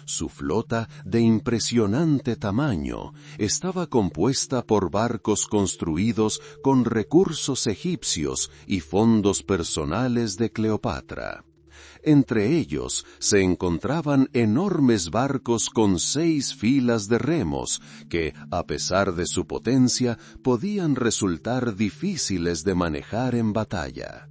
Su flota, de impresionante tamaño, estaba compuesta por barcos construidos con recursos egipcios y fondos personales de Cleopatra. Entre ellos se encontraban enormes barcos con 6 filas de remos que, a pesar de su potencia, podían resultar difíciles de manejar en batalla.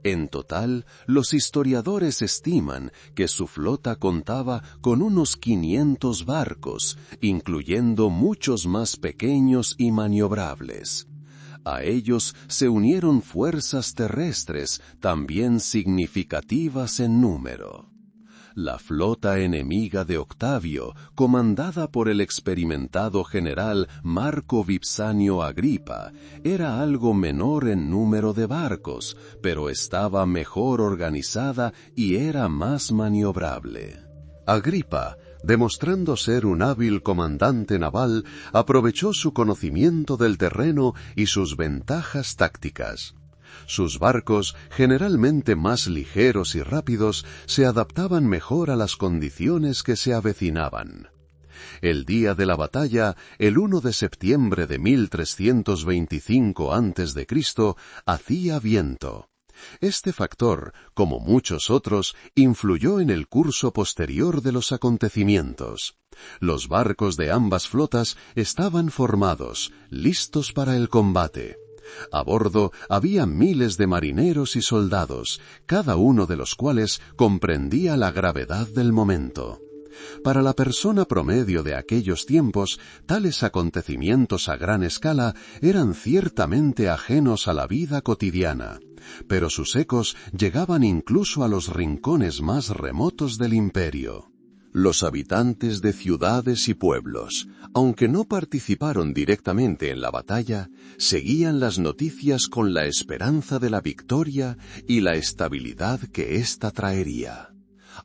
En total, los historiadores estiman que su flota contaba con unos 500 barcos, incluyendo muchos más pequeños y maniobrables. A ellos se unieron fuerzas terrestres, también significativas en número. La flota enemiga de Octavio, comandada por el experimentado general Marco Vipsanio Agripa, era algo menor en número de barcos, pero estaba mejor organizada y era más maniobrable. Agripa, demostrando ser un hábil comandante naval, aprovechó su conocimiento del terreno y sus ventajas tácticas. Sus barcos, generalmente más ligeros y rápidos, se adaptaban mejor a las condiciones que se avecinaban. El día de la batalla, el 1 de septiembre de 1325 a.C., hacía viento. Este factor, como muchos otros, influyó en el curso posterior de los acontecimientos. Los barcos de ambas flotas estaban formados, listos para el combate. A bordo había miles de marineros y soldados, cada uno de los cuales comprendía la gravedad del momento. Para la persona promedio de aquellos tiempos, tales acontecimientos a gran escala eran ciertamente ajenos a la vida cotidiana, pero sus ecos llegaban incluso a los rincones más remotos del imperio. Los habitantes de ciudades y pueblos, aunque no participaron directamente en la batalla, seguían las noticias con la esperanza de la victoria y la estabilidad que ésta traería.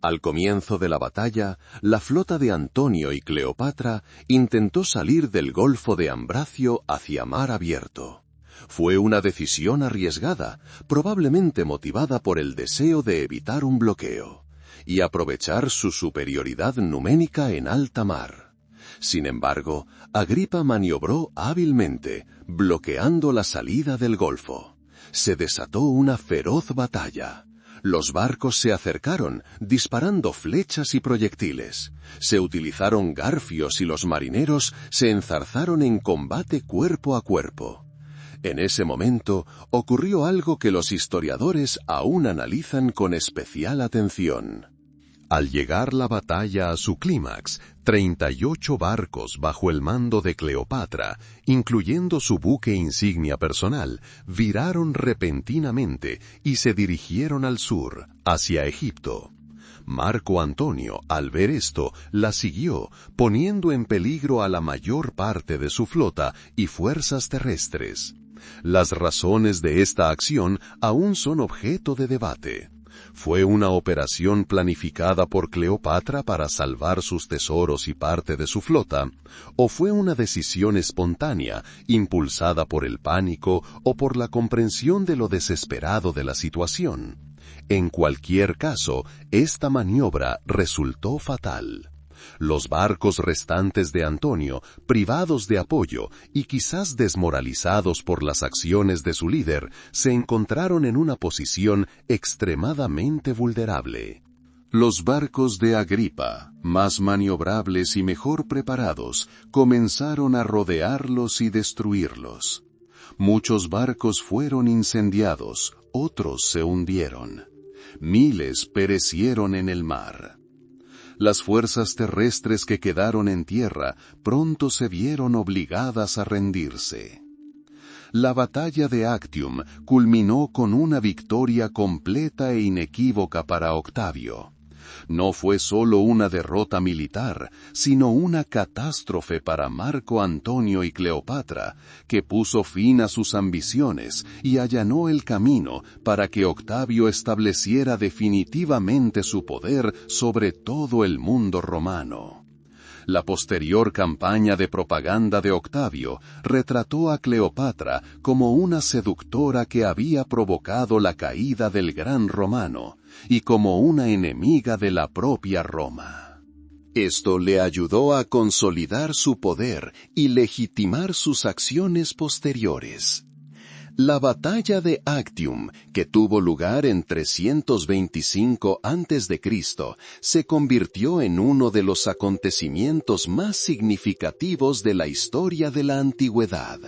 Al comienzo de la batalla, la flota de Antonio y Cleopatra intentó salir del Golfo de Ambracio hacia mar abierto. Fue una decisión arriesgada, probablemente motivada por el deseo de evitar un bloqueo y aprovechar su superioridad numérica en alta mar. Sin embargo, Agripa maniobró hábilmente, bloqueando la salida del Golfo. Se desató una feroz batalla. Los barcos se acercaron, disparando flechas y proyectiles. Se utilizaron garfios y los marineros se enzarzaron en combate cuerpo a cuerpo. En ese momento ocurrió algo que los historiadores aún analizan con especial atención. Al llegar la batalla a su clímax, 38 barcos bajo el mando de Cleopatra, incluyendo su buque insignia personal, viraron repentinamente y se dirigieron al sur, hacia Egipto. Marco Antonio, al ver esto, la siguió, poniendo en peligro a la mayor parte de su flota y fuerzas terrestres. Las razones de esta acción aún son objeto de debate. ¿Fue una operación planificada por Cleopatra para salvar sus tesoros y parte de su flota? ¿O fue una decisión espontánea, impulsada por el pánico o por la comprensión de lo desesperado de la situación? En cualquier caso, esta maniobra resultó fatal. Los barcos restantes de Antonio, privados de apoyo y quizás desmoralizados por las acciones de su líder, se encontraron en una posición extremadamente vulnerable. Los barcos de Agripa, más maniobrables y mejor preparados, comenzaron a rodearlos y destruirlos. Muchos barcos fueron incendiados, otros se hundieron. Miles perecieron en el mar. Las fuerzas terrestres que quedaron en tierra pronto se vieron obligadas a rendirse. La batalla de Actium culminó con una victoria completa e inequívoca para Octavio. No fue solo una derrota militar, sino una catástrofe para Marco Antonio y Cleopatra, que puso fin a sus ambiciones y allanó el camino para que Octavio estableciera definitivamente su poder sobre todo el mundo romano. La posterior campaña de propaganda de Octavio retrató a Cleopatra como una seductora que había provocado la caída del gran romano, y como una enemiga de la propia Roma. Esto le ayudó a consolidar su poder y legitimar sus acciones posteriores. La batalla de Actium, que tuvo lugar en 325 a.C., se convirtió en uno de los acontecimientos más significativos de la historia de la antigüedad.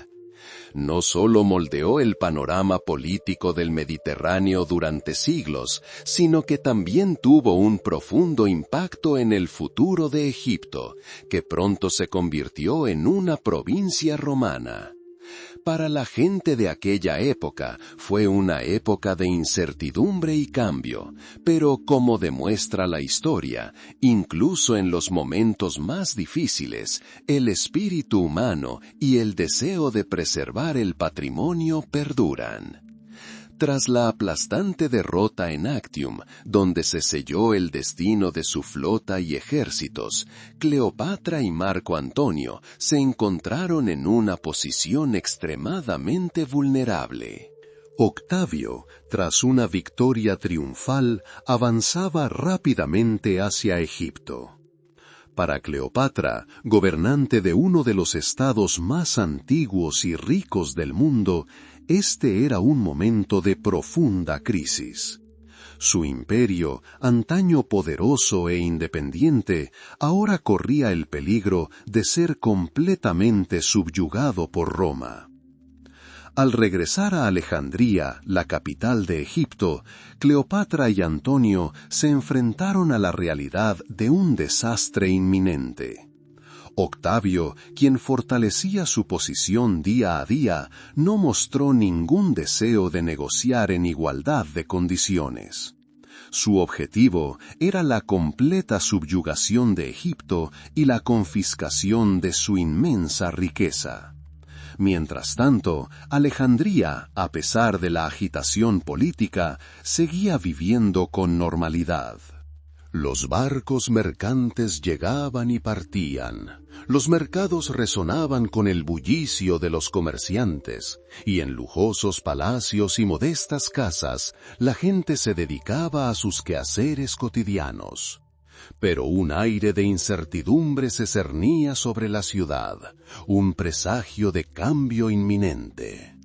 No solo moldeó el panorama político del Mediterráneo durante siglos, sino que también tuvo un profundo impacto en el futuro de Egipto, que pronto se convirtió en una provincia romana. Para la gente de aquella época fue una época de incertidumbre y cambio, pero como demuestra la historia, incluso en los momentos más difíciles, el espíritu humano y el deseo de preservar el patrimonio perduran. Tras la aplastante derrota en Actium, donde se selló el destino de su flota y ejércitos, Cleopatra y Marco Antonio se encontraron en una posición extremadamente vulnerable. Octavio, tras una victoria triunfal, avanzaba rápidamente hacia Egipto. Para Cleopatra, gobernante de uno de los estados más antiguos y ricos del mundo, este era un momento de profunda crisis. Su imperio, antaño poderoso e independiente, ahora corría el peligro de ser completamente subyugado por Roma. Al regresar a Alejandría, la capital de Egipto, Cleopatra y Antonio se enfrentaron a la realidad de un desastre inminente. Octavio, quien fortalecía su posición día a día, no mostró ningún deseo de negociar en igualdad de condiciones. Su objetivo era la completa subyugación de Egipto y la confiscación de su inmensa riqueza. Mientras tanto, Alejandría, a pesar de la agitación política, seguía viviendo con normalidad. Los barcos mercantes llegaban y partían, los mercados resonaban con el bullicio de los comerciantes, y en lujosos palacios y modestas casas la gente se dedicaba a sus quehaceres cotidianos. Pero un aire de incertidumbre se cernía sobre la ciudad, un presagio de cambio inminente.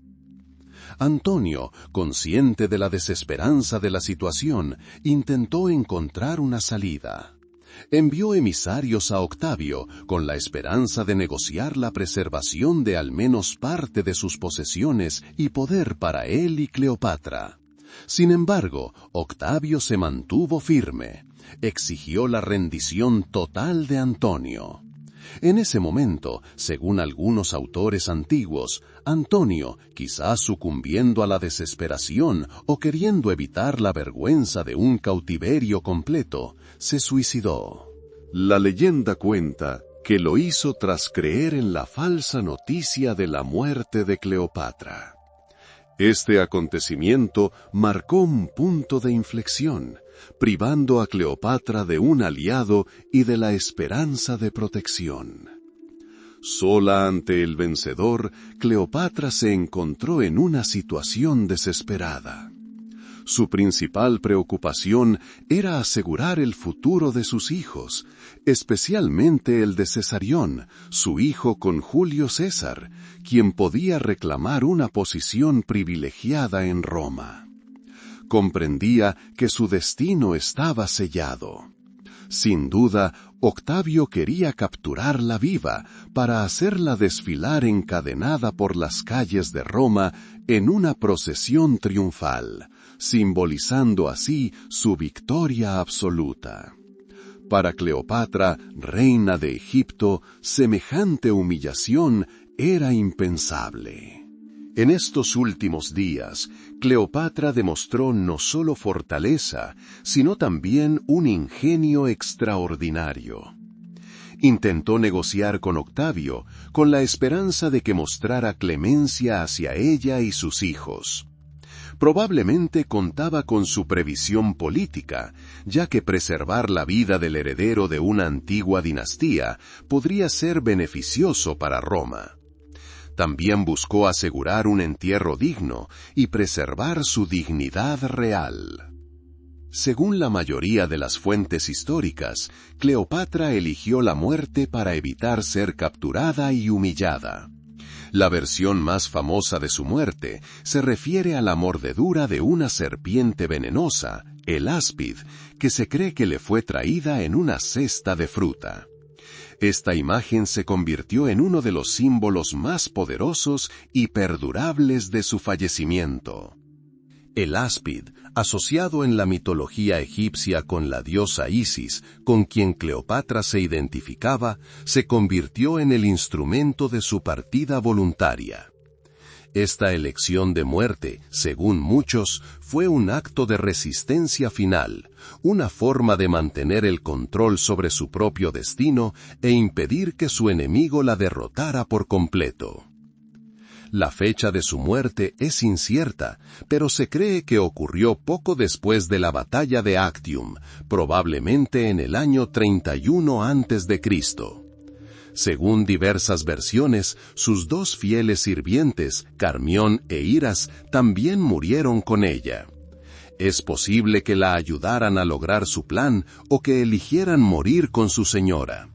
Antonio, consciente de la desesperanza de la situación, intentó encontrar una salida. Envió emisarios a Octavio con la esperanza de negociar la preservación de al menos parte de sus posesiones y poder para él y Cleopatra. Sin embargo, Octavio se mantuvo firme. Exigió la rendición total de Antonio. En ese momento, según algunos autores antiguos, Antonio, quizás sucumbiendo a la desesperación o queriendo evitar la vergüenza de un cautiverio completo, se suicidó. La leyenda cuenta que lo hizo tras creer en la falsa noticia de la muerte de Cleopatra. Este acontecimiento marcó un punto de inflexión, privando a Cleopatra de un aliado y de la esperanza de protección. Sola ante el vencedor, Cleopatra se encontró en una situación desesperada. Su principal preocupación era asegurar el futuro de sus hijos, especialmente el de Cesarión, su hijo con Julio César, quien podía reclamar una posición privilegiada en Roma. Comprendía que su destino estaba sellado. Sin duda, Octavio quería capturarla viva para hacerla desfilar encadenada por las calles de Roma en una procesión triunfal, simbolizando así su victoria absoluta. Para Cleopatra, reina de Egipto, semejante humillación era impensable. En estos últimos días, Cleopatra demostró no solo fortaleza, sino también un ingenio extraordinario. Intentó negociar con Octavio, con la esperanza de que mostrara clemencia hacia ella y sus hijos. Probablemente contaba con su previsión política, ya que preservar la vida del heredero de una antigua dinastía podría ser beneficioso para Roma. También buscó asegurar un entierro digno y preservar su dignidad real. Según la mayoría de las fuentes históricas, Cleopatra eligió la muerte para evitar ser capturada y humillada. La versión más famosa de su muerte se refiere a la mordedura de una serpiente venenosa, el áspid, que se cree que le fue traída en una cesta de fruta. Esta imagen se convirtió en uno de los símbolos más poderosos y perdurables de su fallecimiento. El áspid, asociado en la mitología egipcia con la diosa Isis, con quien Cleopatra se identificaba, se convirtió en el instrumento de su partida voluntaria. Esta elección de muerte, según muchos, fue un acto de resistencia final, una forma de mantener el control sobre su propio destino e impedir que su enemigo la derrotara por completo. La fecha de su muerte es incierta, pero se cree que ocurrió poco después de la batalla de Actium, probablemente en el año 31 a.C. Según diversas versiones, sus dos fieles sirvientes, Carmión e Iras, también murieron con ella. Es posible que la ayudaran a lograr su plan o que eligieran morir con su señora.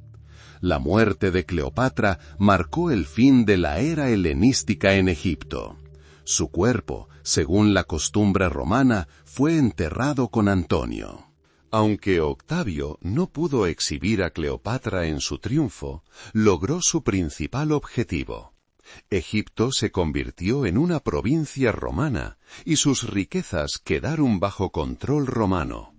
La muerte de Cleopatra marcó el fin de la era helenística en Egipto. Su cuerpo, según la costumbre romana, fue enterrado con Antonio. Aunque Octavio no pudo exhibir a Cleopatra en su triunfo, logró su principal objetivo. Egipto se convirtió en una provincia romana y sus riquezas quedaron bajo control romano.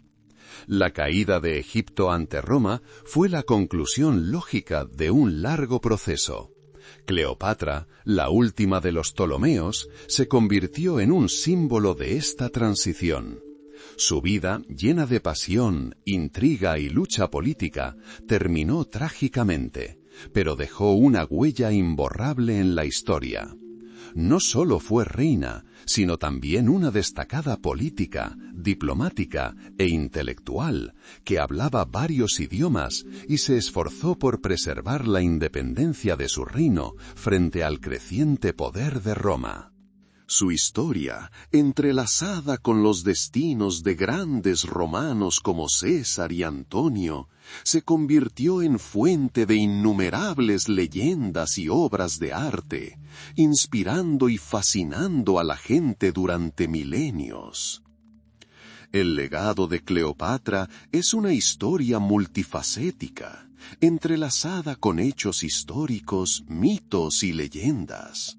La caída de Egipto ante Roma fue la conclusión lógica de un largo proceso. Cleopatra, la última de los Ptolomeos, se convirtió en un símbolo de esta transición. Su vida, llena de pasión, intriga y lucha política, terminó trágicamente, pero dejó una huella imborrable en la historia. No solo fue reina, sino también una destacada política, diplomática e intelectual, que hablaba varios idiomas y se esforzó por preservar la independencia de su reino frente al creciente poder de Roma. Su historia, entrelazada con los destinos de grandes romanos como César y Antonio, se convirtió en fuente de innumerables leyendas y obras de arte, inspirando y fascinando a la gente durante milenios. El legado de Cleopatra es una historia multifacética, entrelazada con hechos históricos, mitos y leyendas.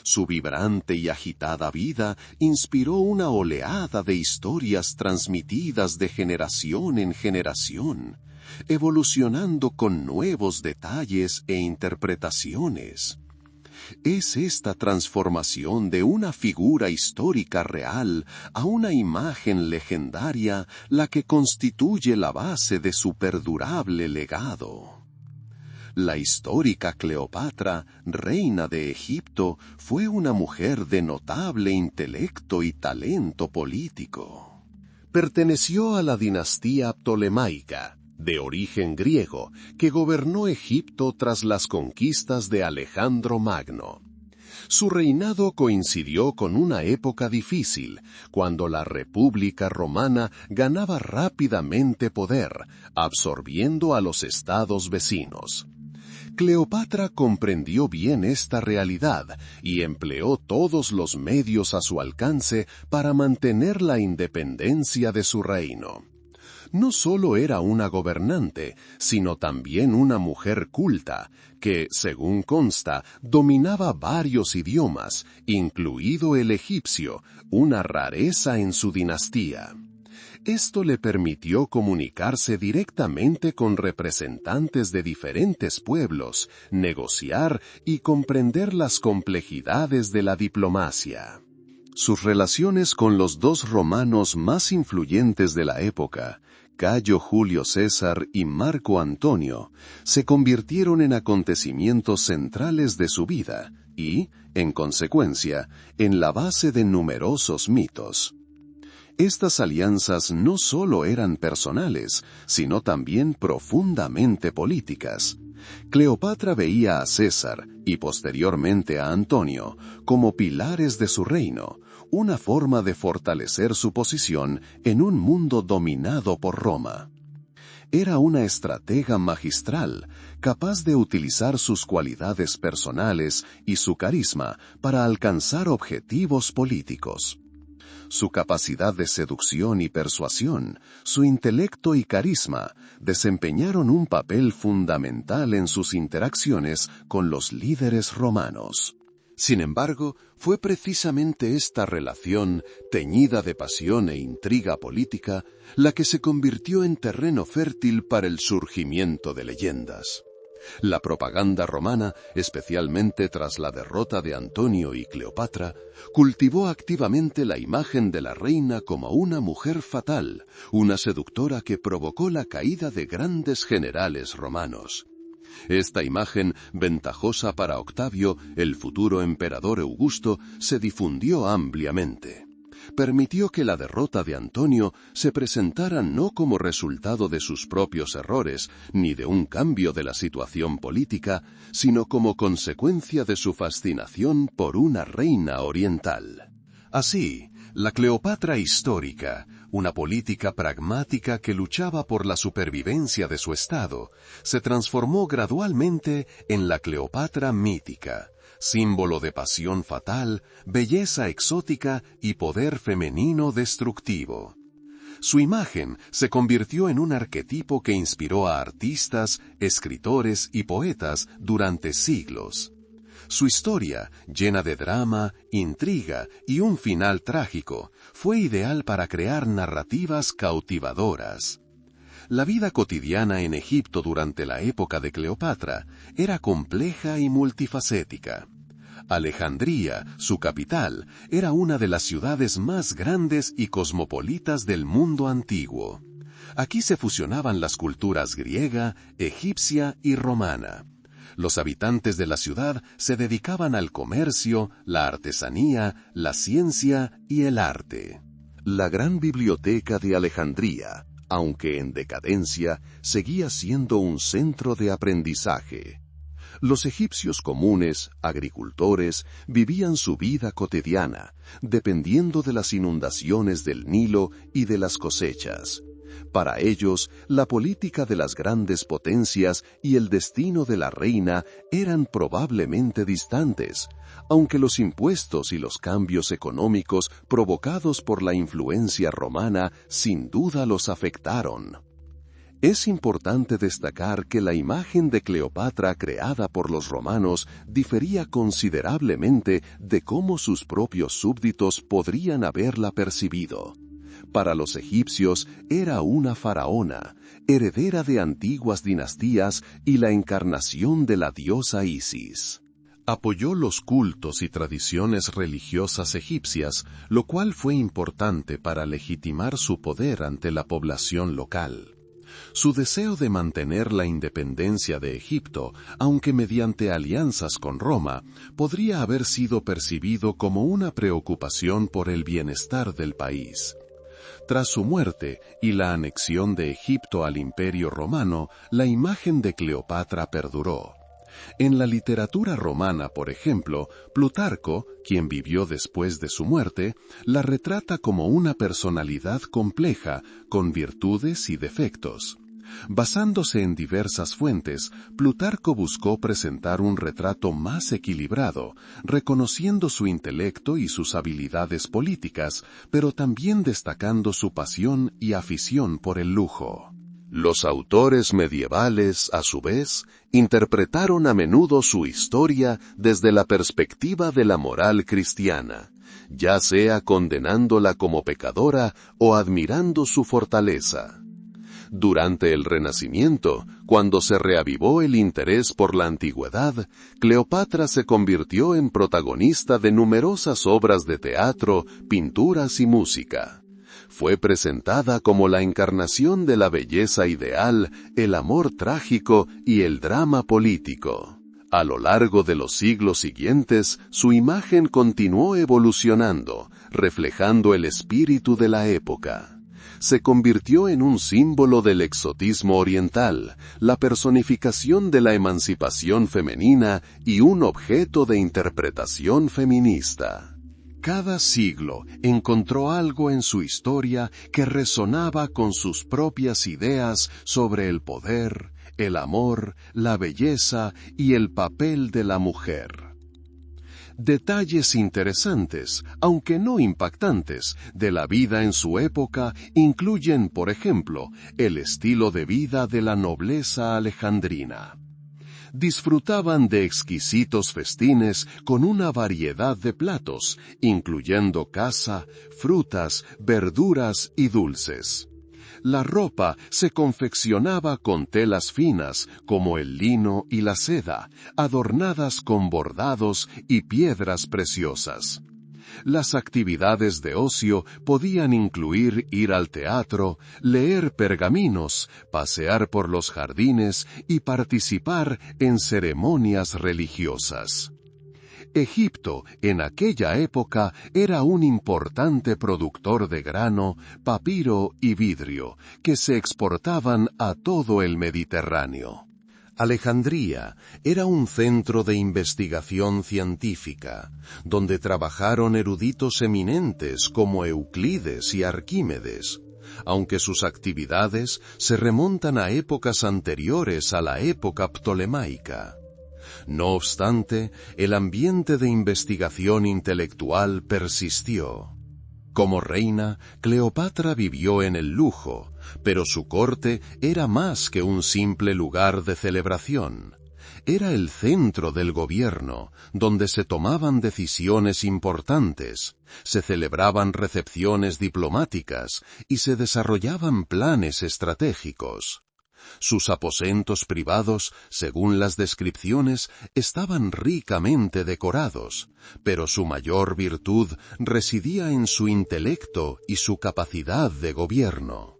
Su vibrante y agitada vida inspiró una oleada de historias transmitidas de generación en generación, evolucionando con nuevos detalles e interpretaciones. Es esta transformación de una figura histórica real a una imagen legendaria la que constituye la base de su perdurable legado. La histórica Cleopatra, reina de Egipto, fue una mujer de notable intelecto y talento político. Perteneció a la dinastía ptolemaica, de origen griego, que gobernó Egipto tras las conquistas de Alejandro Magno. Su reinado coincidió con una época difícil, cuando la República Romana ganaba rápidamente poder, absorbiendo a los estados vecinos. Cleopatra comprendió bien esta realidad y empleó todos los medios a su alcance para mantener la independencia de su reino. No solo era una gobernante, sino también una mujer culta, que, según consta, dominaba varios idiomas, incluido el egipcio, una rareza en su dinastía. Esto le permitió comunicarse directamente con representantes de diferentes pueblos, negociar y comprender las complejidades de la diplomacia. Sus relaciones con los dos romanos más influyentes de la época, Cayo Julio César y Marco Antonio, se convirtieron en acontecimientos centrales de su vida y, en consecuencia, en la base de numerosos mitos. Estas alianzas no solo eran personales, sino también profundamente políticas. Cleopatra veía a César y posteriormente a Antonio como pilares de su reino, una forma de fortalecer su posición en un mundo dominado por Roma. Era una estratega magistral, capaz de utilizar sus cualidades personales y su carisma para alcanzar objetivos políticos. Su capacidad de seducción y persuasión, su intelecto y carisma desempeñaron un papel fundamental en sus interacciones con los líderes romanos. Sin embargo, fue precisamente esta relación, teñida de pasión e intriga política, la que se convirtió en terreno fértil para el surgimiento de leyendas. La propaganda romana, especialmente tras la derrota de Antonio y Cleopatra, cultivó activamente la imagen de la reina como una mujer fatal, una seductora que provocó la caída de grandes generales romanos. Esta imagen, ventajosa para Octavio, el futuro emperador Augusto, se difundió ampliamente. Permitió que la derrota de Antonio se presentara no como resultado de sus propios errores, ni de un cambio de la situación política, sino como consecuencia de su fascinación por una reina oriental. Así, la Cleopatra histórica, una política pragmática que luchaba por la supervivencia de su estado, se transformó gradualmente en la Cleopatra mítica, símbolo de pasión fatal, belleza exótica y poder femenino destructivo. Su imagen se convirtió en un arquetipo que inspiró a artistas, escritores y poetas durante siglos. Su historia, llena de drama, intriga y un final trágico, fue ideal para crear narrativas cautivadoras. La vida cotidiana en Egipto durante la época de Cleopatra era compleja y multifacética. Alejandría, su capital, era una de las ciudades más grandes y cosmopolitas del mundo antiguo. Aquí se fusionaban las culturas griega, egipcia y romana. Los habitantes de la ciudad se dedicaban al comercio, la artesanía, la ciencia y el arte. La gran biblioteca de Alejandría, aunque en decadencia, seguía siendo un centro de aprendizaje. Los egipcios comunes, agricultores, vivían su vida cotidiana, dependiendo de las inundaciones del Nilo y de las cosechas. Para ellos, la política de las grandes potencias y el destino de la reina eran probablemente distantes, aunque los impuestos y los cambios económicos provocados por la influencia romana sin duda los afectaron. Es importante destacar que la imagen de Cleopatra creada por los romanos difería considerablemente de cómo sus propios súbditos podrían haberla percibido. Para los egipcios era una faraona, heredera de antiguas dinastías y la encarnación de la diosa Isis. Apoyó los cultos y tradiciones religiosas egipcias, lo cual fue importante para legitimar su poder ante la población local. Su deseo de mantener la independencia de Egipto, aunque mediante alianzas con Roma, podría haber sido percibido como una preocupación por el bienestar del país. Tras su muerte y la anexión de Egipto al Imperio Romano, la imagen de Cleopatra perduró. En la literatura romana, por ejemplo, Plutarco, quien vivió después de su muerte, la retrata como una personalidad compleja, con virtudes y defectos. Basándose en diversas fuentes, Plutarco buscó presentar un retrato más equilibrado, reconociendo su intelecto y sus habilidades políticas, pero también destacando su pasión y afición por el lujo. Los autores medievales, a su vez, interpretaron a menudo su historia desde la perspectiva de la moral cristiana, ya sea condenándola como pecadora o admirando su fortaleza. Durante el Renacimiento, cuando se reavivó el interés por la antigüedad, Cleopatra se convirtió en protagonista de numerosas obras de teatro, pinturas y música. Fue presentada como la encarnación de la belleza ideal, el amor trágico y el drama político. A lo largo de los siglos siguientes, su imagen continuó evolucionando, reflejando el espíritu de la época. Se convirtió en un símbolo del exotismo oriental, la personificación de la emancipación femenina y un objeto de interpretación feminista. Cada siglo encontró algo en su historia que resonaba con sus propias ideas sobre el poder, el amor, la belleza y el papel de la mujer. Detalles interesantes, aunque no impactantes, de la vida en su época incluyen, por ejemplo, el estilo de vida de la nobleza alejandrina. Disfrutaban de exquisitos festines con una variedad de platos, incluyendo caza, frutas, verduras y dulces. La ropa se confeccionaba con telas finas como el lino y la seda, adornadas con bordados y piedras preciosas. Las actividades de ocio podían incluir ir al teatro, leer pergaminos, pasear por los jardines y participar en ceremonias religiosas. Egipto, en aquella época, era un importante productor de grano, papiro y vidrio, que se exportaban a todo el Mediterráneo. Alejandría era un centro de investigación científica, donde trabajaron eruditos eminentes como Euclides y Arquímedes, aunque sus actividades se remontan a épocas anteriores a la época ptolemaica. No obstante, el ambiente de investigación intelectual persistió. Como reina, Cleopatra vivió en el lujo, pero su corte era más que un simple lugar de celebración. Era el centro del gobierno, donde se tomaban decisiones importantes, se celebraban recepciones diplomáticas y se desarrollaban planes estratégicos. Sus aposentos privados, según las descripciones, estaban ricamente decorados, pero su mayor virtud residía en su intelecto y su capacidad de gobierno.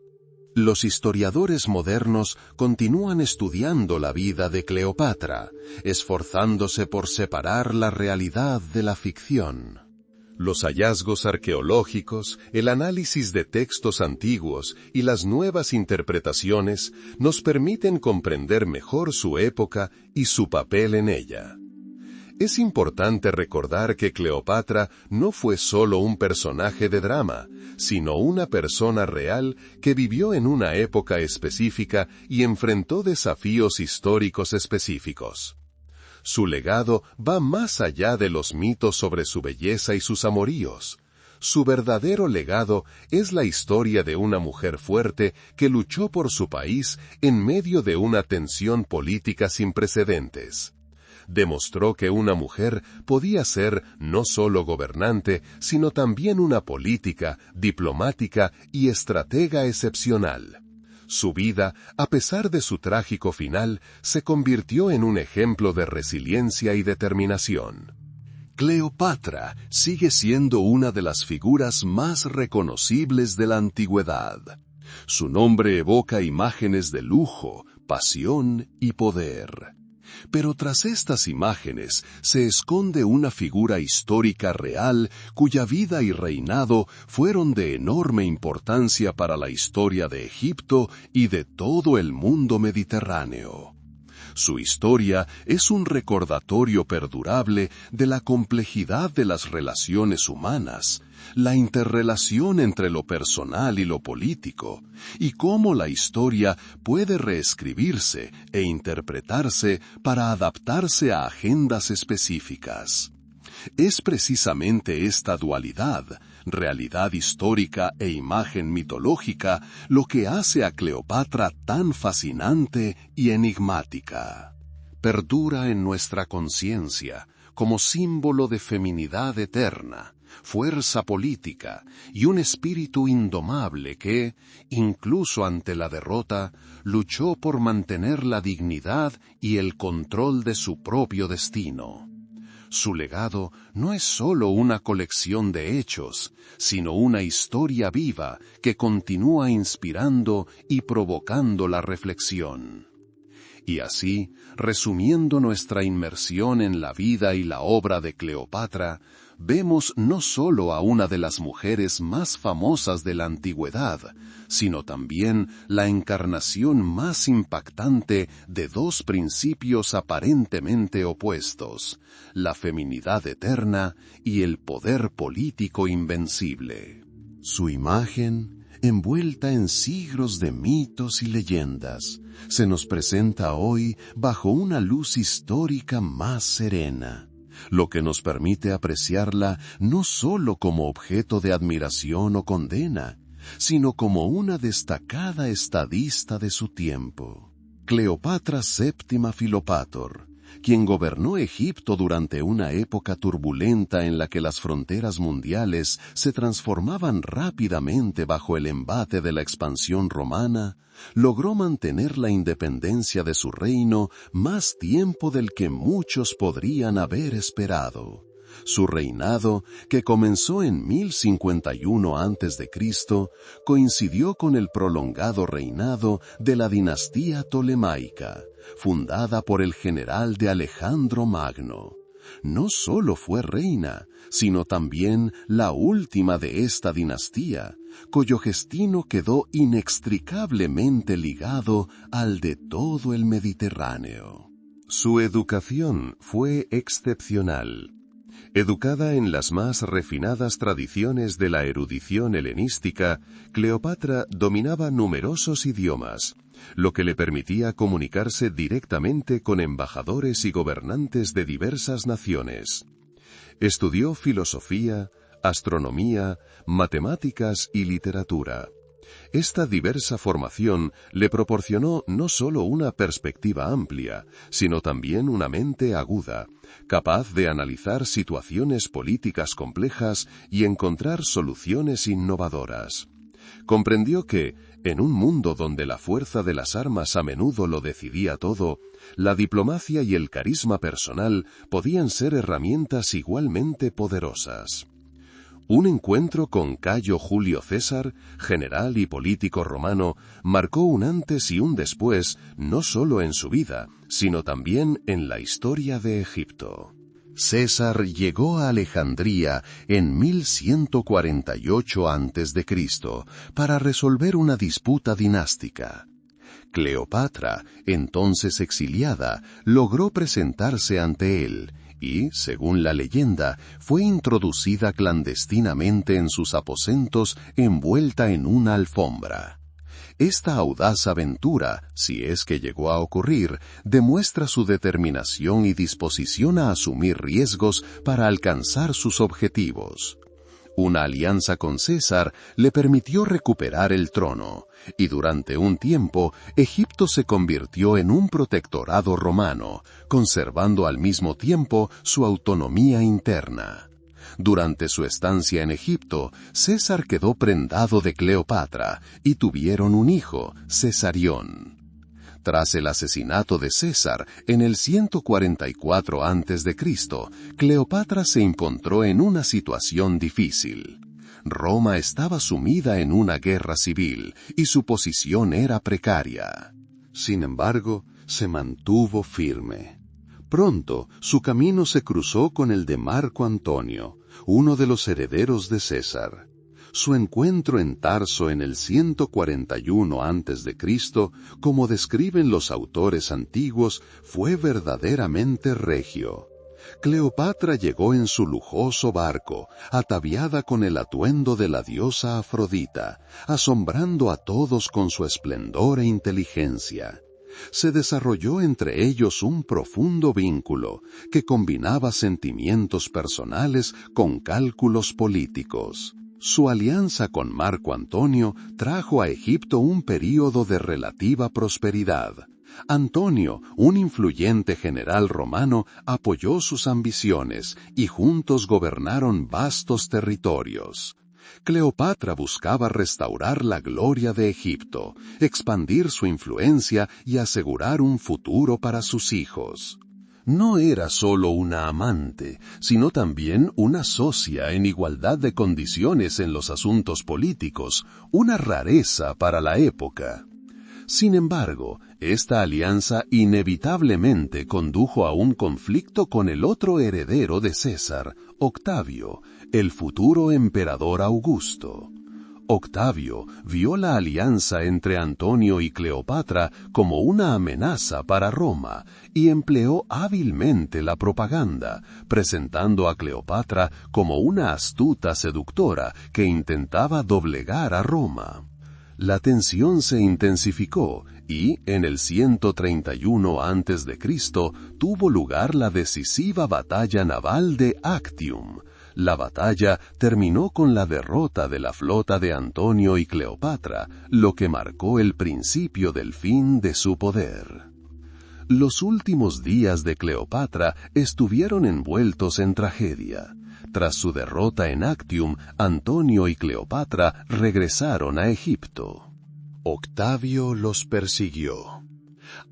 Los historiadores modernos continúan estudiando la vida de Cleopatra, esforzándose por separar la realidad de la ficción. Los hallazgos arqueológicos, el análisis de textos antiguos y las nuevas interpretaciones nos permiten comprender mejor su época y su papel en ella. Es importante recordar que Cleopatra no fue solo un personaje de drama, sino una persona real que vivió en una época específica y enfrentó desafíos históricos específicos. Su legado va más allá de los mitos sobre su belleza y sus amoríos. Su verdadero legado es la historia de una mujer fuerte que luchó por su país en medio de una tensión política sin precedentes. Demostró que una mujer podía ser no solo gobernante, sino también una política, diplomática y estratega excepcional. Su vida, a pesar de su trágico final, se convirtió en un ejemplo de resiliencia y determinación. Cleopatra sigue siendo una de las figuras más reconocibles de la antigüedad. Su nombre evoca imágenes de lujo, pasión y poder. Pero tras estas imágenes se esconde una figura histórica real cuya vida y reinado fueron de enorme importancia para la historia de Egipto y de todo el mundo mediterráneo. Su historia es un recordatorio perdurable de la complejidad de las relaciones humanas, la interrelación entre lo personal y lo político, y cómo la historia puede reescribirse e interpretarse para adaptarse a agendas específicas. Es precisamente esta dualidad, realidad histórica e imagen mitológica, lo que hace a Cleopatra tan fascinante y enigmática. Perdura en nuestra conciencia como símbolo de feminidad eterna, fuerza política y un espíritu indomable que, incluso ante la derrota, luchó por mantener la dignidad y el control de su propio destino. Su legado no es solo una colección de hechos, sino una historia viva que continúa inspirando y provocando la reflexión. Y así, resumiendo nuestra inmersión en la vida y la obra de Cleopatra, vemos no solo a una de las mujeres más famosas de la antigüedad, sino también la encarnación más impactante de dos principios aparentemente opuestos, la feminidad eterna y el poder político invencible. Su imagen, envuelta en siglos de mitos y leyendas, se nos presenta hoy bajo una luz histórica más serena, lo que nos permite apreciarla no solo como objeto de admiración o condena, sino como una destacada estadista de su tiempo. Cleopatra VII Filopator, quien gobernó Egipto durante una época turbulenta en la que las fronteras mundiales se transformaban rápidamente bajo el embate de la expansión romana, logró mantener la independencia de su reino más tiempo del que muchos podrían haber esperado. Su reinado, que comenzó en 1051 a.C., coincidió con el prolongado reinado de la dinastía tolemaica, fundada por el general de Alejandro Magno. No solo fue reina, sino también la última de esta dinastía, cuyo destino quedó inextricablemente ligado al de todo el Mediterráneo. Su educación fue excepcional. Educada en las más refinadas tradiciones de la erudición helenística, Cleopatra dominaba numerosos idiomas, lo que le permitía comunicarse directamente con embajadores y gobernantes de diversas naciones. Estudió filosofía, astronomía, matemáticas y literatura. Esta diversa formación le proporcionó no solo una perspectiva amplia, sino también una mente aguda, capaz de analizar situaciones políticas complejas y encontrar soluciones innovadoras. Comprendió que, en un mundo donde la fuerza de las armas a menudo lo decidía todo, la diplomacia y el carisma personal podían ser herramientas igualmente poderosas. Un encuentro con Cayo Julio César, general y político romano, marcó un antes y un después no solo en su vida, sino también en la historia de Egipto. César llegó a Alejandría en 1148 a.C. para resolver una disputa dinástica. Cleopatra, entonces exiliada, logró presentarse ante él y, según la leyenda, fue introducida clandestinamente en sus aposentos envuelta en una alfombra. Esta audaz aventura, si es que llegó a ocurrir, demuestra su determinación y disposición a asumir riesgos para alcanzar sus objetivos. Una alianza con César le permitió recuperar el trono, y durante un tiempo Egipto se convirtió en un protectorado romano, conservando al mismo tiempo su autonomía interna. Durante su estancia en Egipto, César quedó prendado de Cleopatra y tuvieron un hijo, Cesarión. Tras el asesinato de César en el 144 a.C., Cleopatra se encontró en una situación difícil. Roma estaba sumida en una guerra civil y su posición era precaria. Sin embargo, se mantuvo firme. Pronto, su camino se cruzó con el de Marco Antonio, uno de los herederos de César. Su encuentro en Tarso en el 141 a.C., como describen los autores antiguos, fue verdaderamente regio. Cleopatra llegó en su lujoso barco, ataviada con el atuendo de la diosa Afrodita, asombrando a todos con su esplendor e inteligencia. Se desarrolló entre ellos un profundo vínculo que combinaba sentimientos personales con cálculos políticos. Su alianza con Marco Antonio trajo a Egipto un período de relativa prosperidad, Antonio, un influyente general romano, apoyó sus ambiciones y juntos gobernaron vastos territorios. Cleopatra buscaba restaurar la gloria de Egipto, expandir su influencia y asegurar un futuro para sus hijos. No era solo una amante, sino también una socia en igualdad de condiciones en los asuntos políticos, una rareza para la época. Sin embargo, esta alianza inevitablemente condujo a un conflicto con el otro heredero de César, Octavio, el futuro emperador Augusto. Octavio vio la alianza entre Antonio y Cleopatra como una amenaza para Roma y empleó hábilmente la propaganda, presentando a Cleopatra como una astuta seductora que intentaba doblegar a Roma. La tensión se intensificó y, en el 131 a.C., tuvo lugar la decisiva batalla naval de Actium. La batalla terminó con la derrota de la flota de Antonio y Cleopatra, lo que marcó el principio del fin de su poder. Los últimos días de Cleopatra estuvieron envueltos en tragedia. Tras su derrota en Actium, Antonio y Cleopatra regresaron a Egipto. Octavio los persiguió.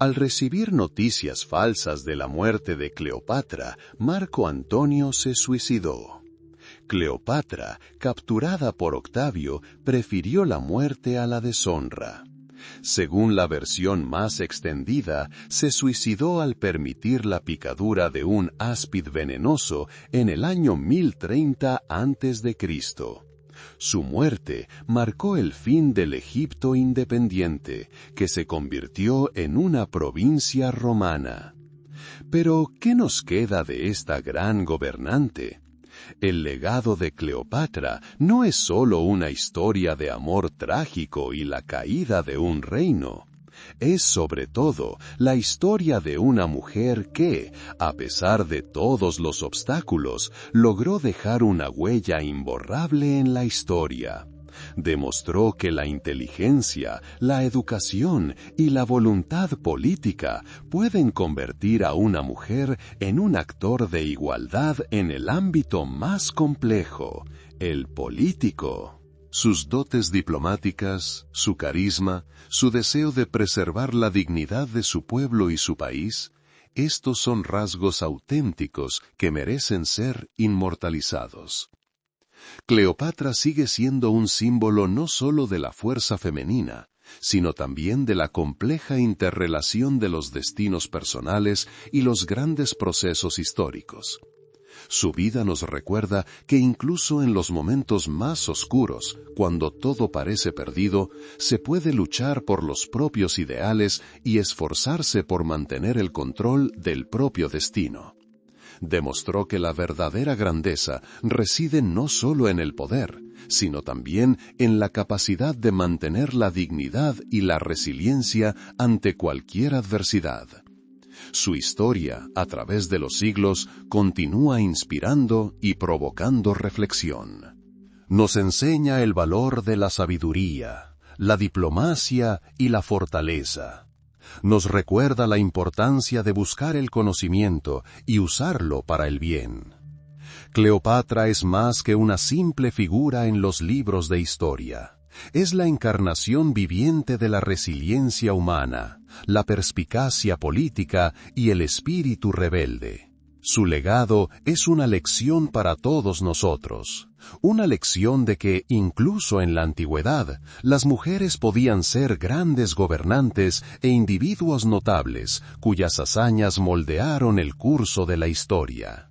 Al recibir noticias falsas de la muerte de Cleopatra, Marco Antonio se suicidó. Cleopatra, capturada por Octavio, prefirió la muerte a la deshonra. Según la versión más extendida, se suicidó al permitir la picadura de un áspid venenoso en el año 1030 a.C. Su muerte marcó el fin del Egipto independiente, que se convirtió en una provincia romana. Pero, ¿qué nos queda de esta gran gobernante? El legado de Cleopatra no es solo una historia de amor trágico y la caída de un reino. Es sobre todo la historia de una mujer que, a pesar de todos los obstáculos, logró dejar una huella imborrable en la historia. Demostró que la inteligencia, la educación y la voluntad política pueden convertir a una mujer en un actor de igualdad en el ámbito más complejo, el político. Sus dotes diplomáticas, su carisma, su deseo de preservar la dignidad de su pueblo y su país, estos son rasgos auténticos que merecen ser inmortalizados. Cleopatra sigue siendo un símbolo no solo de la fuerza femenina, sino también de la compleja interrelación de los destinos personales y los grandes procesos históricos. Su vida nos recuerda que incluso en los momentos más oscuros, cuando todo parece perdido, se puede luchar por los propios ideales y esforzarse por mantener el control del propio destino. Demostró que la verdadera grandeza reside no solo en el poder, sino también en la capacidad de mantener la dignidad y la resiliencia ante cualquier adversidad. Su historia, a través de los siglos, continúa inspirando y provocando reflexión. Nos enseña el valor de la sabiduría, la diplomacia y la fortaleza. Nos recuerda la importancia de buscar el conocimiento y usarlo para el bien. Cleopatra es más que una simple figura en los libros de historia. Es la encarnación viviente de la resiliencia humana, la perspicacia política y el espíritu rebelde. Su legado es una lección para todos nosotros, una lección de que, incluso en la antigüedad, las mujeres podían ser grandes gobernantes e individuos notables, cuyas hazañas moldearon el curso de la historia.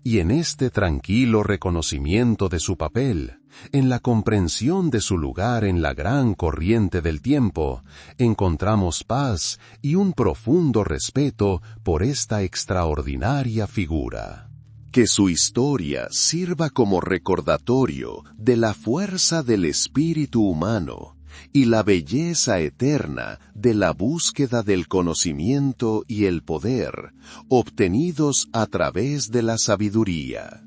Y en este tranquilo reconocimiento de su papel, en la comprensión de su lugar en la gran corriente del tiempo, encontramos paz y un profundo respeto por esta extraordinaria figura. Que su historia sirva como recordatorio de la fuerza del espíritu humano y la belleza eterna de la búsqueda del conocimiento y el poder, obtenidos a través de la sabiduría.